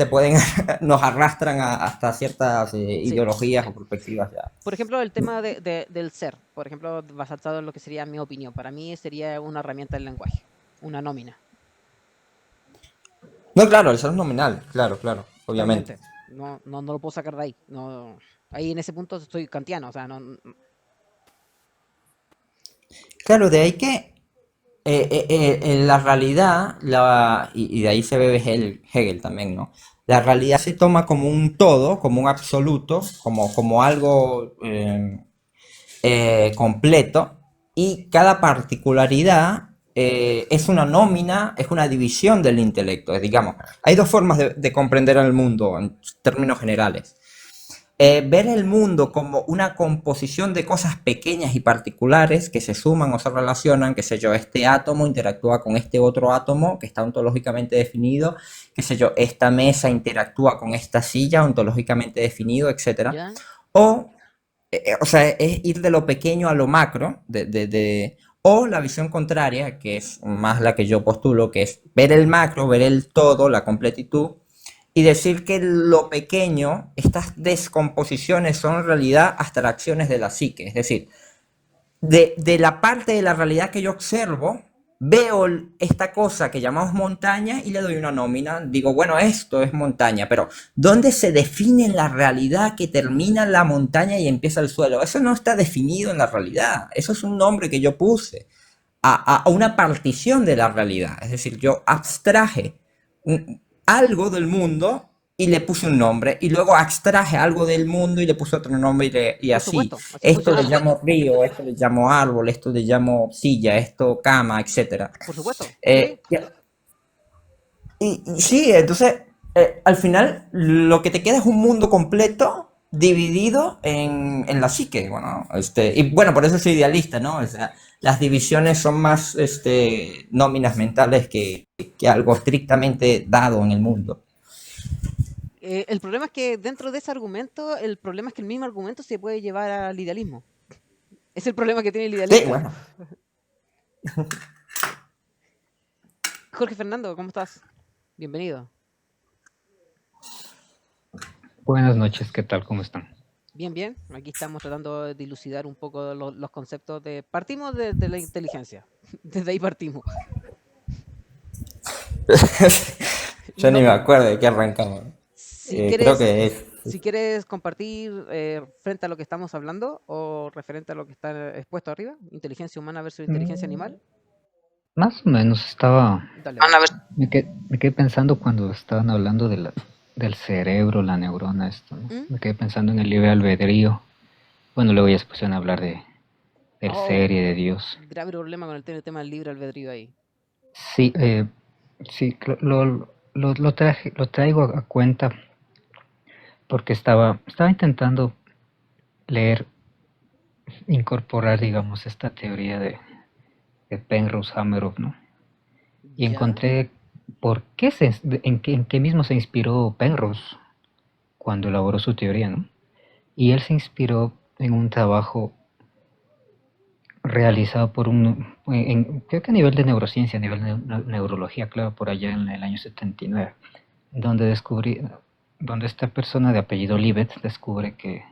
nos arrastran hasta ciertas Sí. ideologías o perspectivas ya. Por ejemplo, el tema del ser, por ejemplo, basado en lo que sería mi opinión, para mí sería una herramienta del lenguaje, una nómina, No, claro, el ser nominal, claro, claro, obviamente. totalmente. No lo puedo sacar de ahí. No, ahí en ese punto estoy kantiano, o sea, Claro, de ahí que en la realidad, y de ahí se ve Hegel también, ¿no? La realidad se toma como un todo, como un absoluto, como algo completo, y cada particularidad es una nómina, es una división del intelecto. Digamos, hay dos formas de comprender el mundo en términos generales. Ver el mundo como una composición de cosas pequeñas y particulares que se suman o se relacionan, qué sé yo, este átomo interactúa con este otro átomo que está ontológicamente definido, qué sé yo, esta mesa interactúa con esta silla ontológicamente definido, etcétera. ¿ya? O, o sea, es ir de lo pequeño a lo macro, o la visión contraria, que es más la que yo postulo, que es ver el macro, ver el todo, la completitud, y decir que lo pequeño, estas descomposiciones son en realidad abstracciones de la psique. Es decir, de la parte de la realidad que yo observo, veo esta cosa que llamamos montaña y le doy una nómina. Digo, bueno, esto es montaña, pero ¿dónde se define la realidad que termina la montaña y empieza el suelo? Eso no está definido en la realidad. Eso es un nombre que yo puse a una partición de la realidad. Es decir, yo abstraje algo del mundo y le puse un nombre, y luego extraje algo del mundo y le puse otro nombre, y Por así. supuesto, así Esto le funcionamos. llamo río, esto le llamo árbol, esto le llamo silla, esto cama, etcétera. Por supuesto, sí. Eh, y sí, entonces, al final, lo que te queda es un mundo completo dividido en la psique. Bueno, y bueno, por eso soy idealista, ¿no? O sea, las divisiones son más nóminas mentales que algo estrictamente dado en el mundo. El problema es que dentro de ese argumento, el problema es que el mismo argumento se puede llevar al idealismo. Es el problema que tiene el Sí, idealista. bueno. Jorge Fernando, ¿cómo estás? Bienvenido. Buenas noches, ¿qué tal? ¿Cómo están? Bien, bien. Aquí estamos tratando de dilucidar un poco los conceptos de... Partimos de la inteligencia. Desde ahí partimos. Yo No, ni me acuerdo de qué arrancamos. si Creo quieres, que es. si quieres compartir frente a lo que estamos hablando o referente a lo que está expuesto arriba, inteligencia humana versus inteligencia animal, Más o menos estaba, dale, dale. me quedé pensando cuando estaban hablando del cerebro, la neurona, esto, ¿no? ¿Mm? Me quedé pensando en el libre albedrío. Bueno, luego ya se pusieron a hablar del Oh, ser y de Dios. grave problema con el tema del libre albedrío ahí. Sí, sí, lo traigo a cuenta porque estaba intentando leer, incorporar, digamos, esta teoría de Penrose-Hameroff, ¿no? Y ¿Ya? encontré en qué mismo se inspiró Penrose cuando elaboró su teoría, ¿no? Y él se inspiró en un trabajo realizado creo que a nivel de neurociencia, a nivel de neurología, claro, por allá en el año 79, donde donde esta persona de apellido Libet descubre que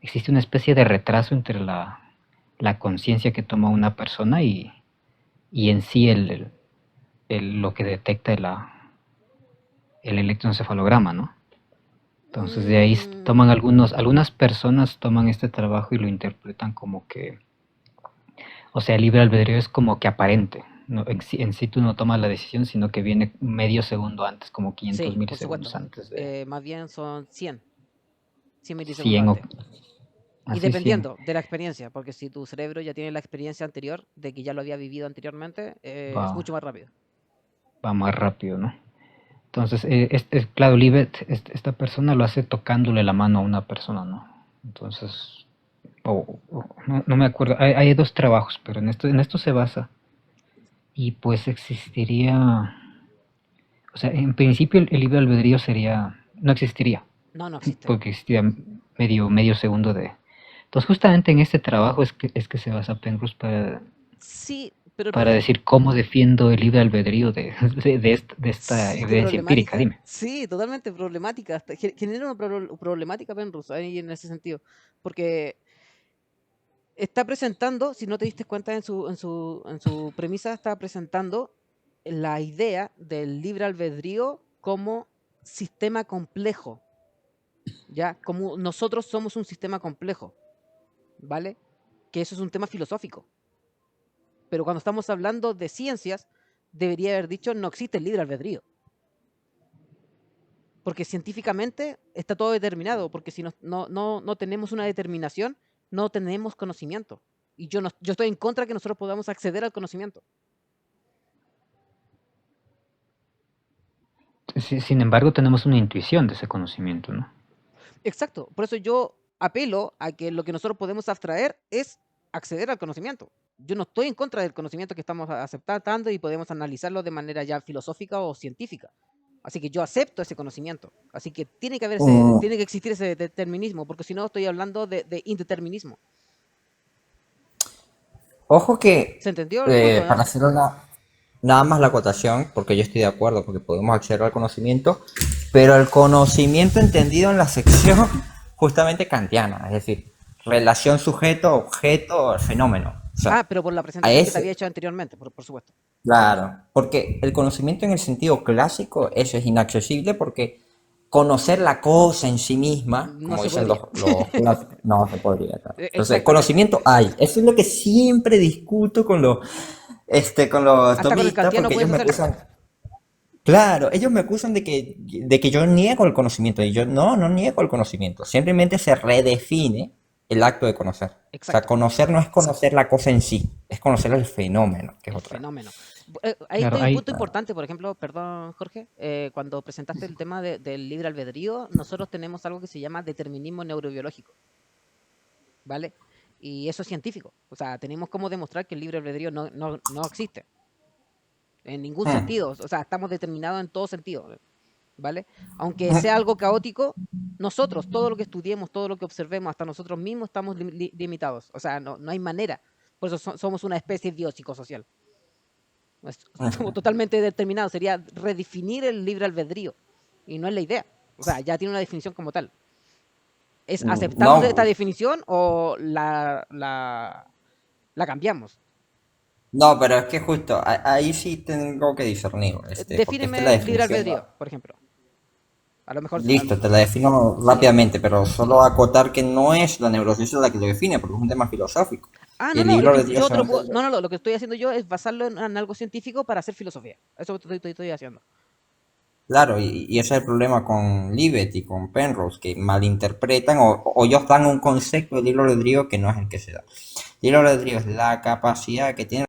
existe una especie de retraso entre la conciencia que toma una persona y en sí lo que detecta el electroencefalograma, ¿no? Entonces de ahí Mm, algunas personas toman este trabajo y lo interpretan como que, o sea, el libre albedrío es como que aparente, ¿no? En sí tú no tomas la decisión, sino que viene medio segundo antes, como 500 sí, por milisegundos supuesto. antes de Más bien son 100 milisegundos 100 o antes. Y así 100. dependiendo de la experiencia, porque si tu cerebro ya tiene la experiencia anterior, de que ya lo había vivido anteriormente, es Va, mucho más rápido. va más rápido, ¿no? Entonces, Claudio Libet, esta persona lo hace tocándole la mano a una persona, ¿no? Entonces, no me acuerdo, hay dos trabajos, pero en esto se basa. Y pues existiría, o sea, en principio el libre albedrío no existiría, No existe. porque existiría medio segundo de... Entonces justamente en este trabajo es que se basa Penrose Sí, pero el para problema... decir cómo defiendo el libre albedrío de esta Sí, evidencia empírica, dime. sí, totalmente problemática. Genera una problemática Penrose ahí en ese sentido. Porque está presentando, si no te diste cuenta en su premisa, está presentando la idea del libre albedrío como sistema complejo, ¿ya? Como nosotros somos un sistema complejo, ¿vale? Que eso es un tema filosófico. Pero cuando estamos hablando de ciencias, debería haber dicho no existe el libre albedrío. Porque científicamente está todo determinado, porque si no tenemos una determinación, no tenemos conocimiento. Y yo estoy en contra de que nosotros podamos acceder al conocimiento. Sin embargo, tenemos una intuición de ese conocimiento, ¿no? Exacto, por eso yo apelo a que lo que nosotros podemos abstraer es acceder al conocimiento. Yo no estoy en contra del conocimiento que estamos aceptando y podemos analizarlo de manera ya filosófica o científica. Así que yo acepto ese conocimiento. Así que tiene que Mm, tiene que existir ese determinismo, porque si no estoy hablando de indeterminismo. Ojo que, ¿Se entendió el punto, para no? hacer nada más la acotación, porque yo estoy de acuerdo, porque podemos acceder al conocimiento, pero el conocimiento entendido en la sección justamente kantiana, es decir, relación sujeto-objeto, fenómeno. O sea, Pero por la a presentación que te había ese, hecho anteriormente, por supuesto. claro, porque el conocimiento en el sentido clásico, eso es inaccesible porque conocer la cosa en sí misma, No como se dicen podría. los clásicos, no se podría. Claro. Entonces, Exactamente. conocimiento hay. Eso es lo que siempre discuto con los Hasta con el tomistas, kantiano porque ellos puedes me hacerlo. acusan, claro, ellos me acusan de que yo niego el conocimiento, y yo no niego el conocimiento, simplemente se redefine el acto de conocer. O sea, Exacto. conocer no es conocer la cosa en sí, es conocer el fenómeno, que es El otra. fenómeno. Ahí Claro, estoy un hay, punto importante, por ejemplo, perdón, Jorge, cuando presentaste el tema del libre albedrío, nosotros tenemos algo que se llama determinismo neurobiológico, ¿vale? Y eso es científico. O sea, tenemos cómo demostrar que el libre albedrío no existe en ningún Hmm. sentido. O sea, estamos determinados en todo sentido, ¿vale? Aunque sea algo caótico, nosotros, todo lo que estudiemos, todo lo que observemos, hasta nosotros mismos estamos limitados. O sea, no hay manera. Por eso somos una especie biopsicosocial. Estamos totalmente determinados. Sería redefinir el libre albedrío. Y no es la idea. O sea, ya tiene una definición como tal. ¿Aceptamos esta No, definición o la cambiamos? no, pero es que justo ahí sí tengo que discernir, porque esta es la Defíneme libre definición. albedrío, por ejemplo. A lo mejor, Listo, te la defino sí. rápidamente, pero solo acotar que no es la neurociencia la que lo define, porque es un tema filosófico. Y No, el no, lo libro que de Dios yo se te lo basa puedo, no, lo que estoy haciendo yo es basarlo en algo científico para hacer filosofía. Eso estoy haciendo. claro, y ese es el problema con Libet y con Penrose, que malinterpretan o ellos dan un concepto del libro de Dios que no es el que se da. El libro de Dios es la capacidad que tiene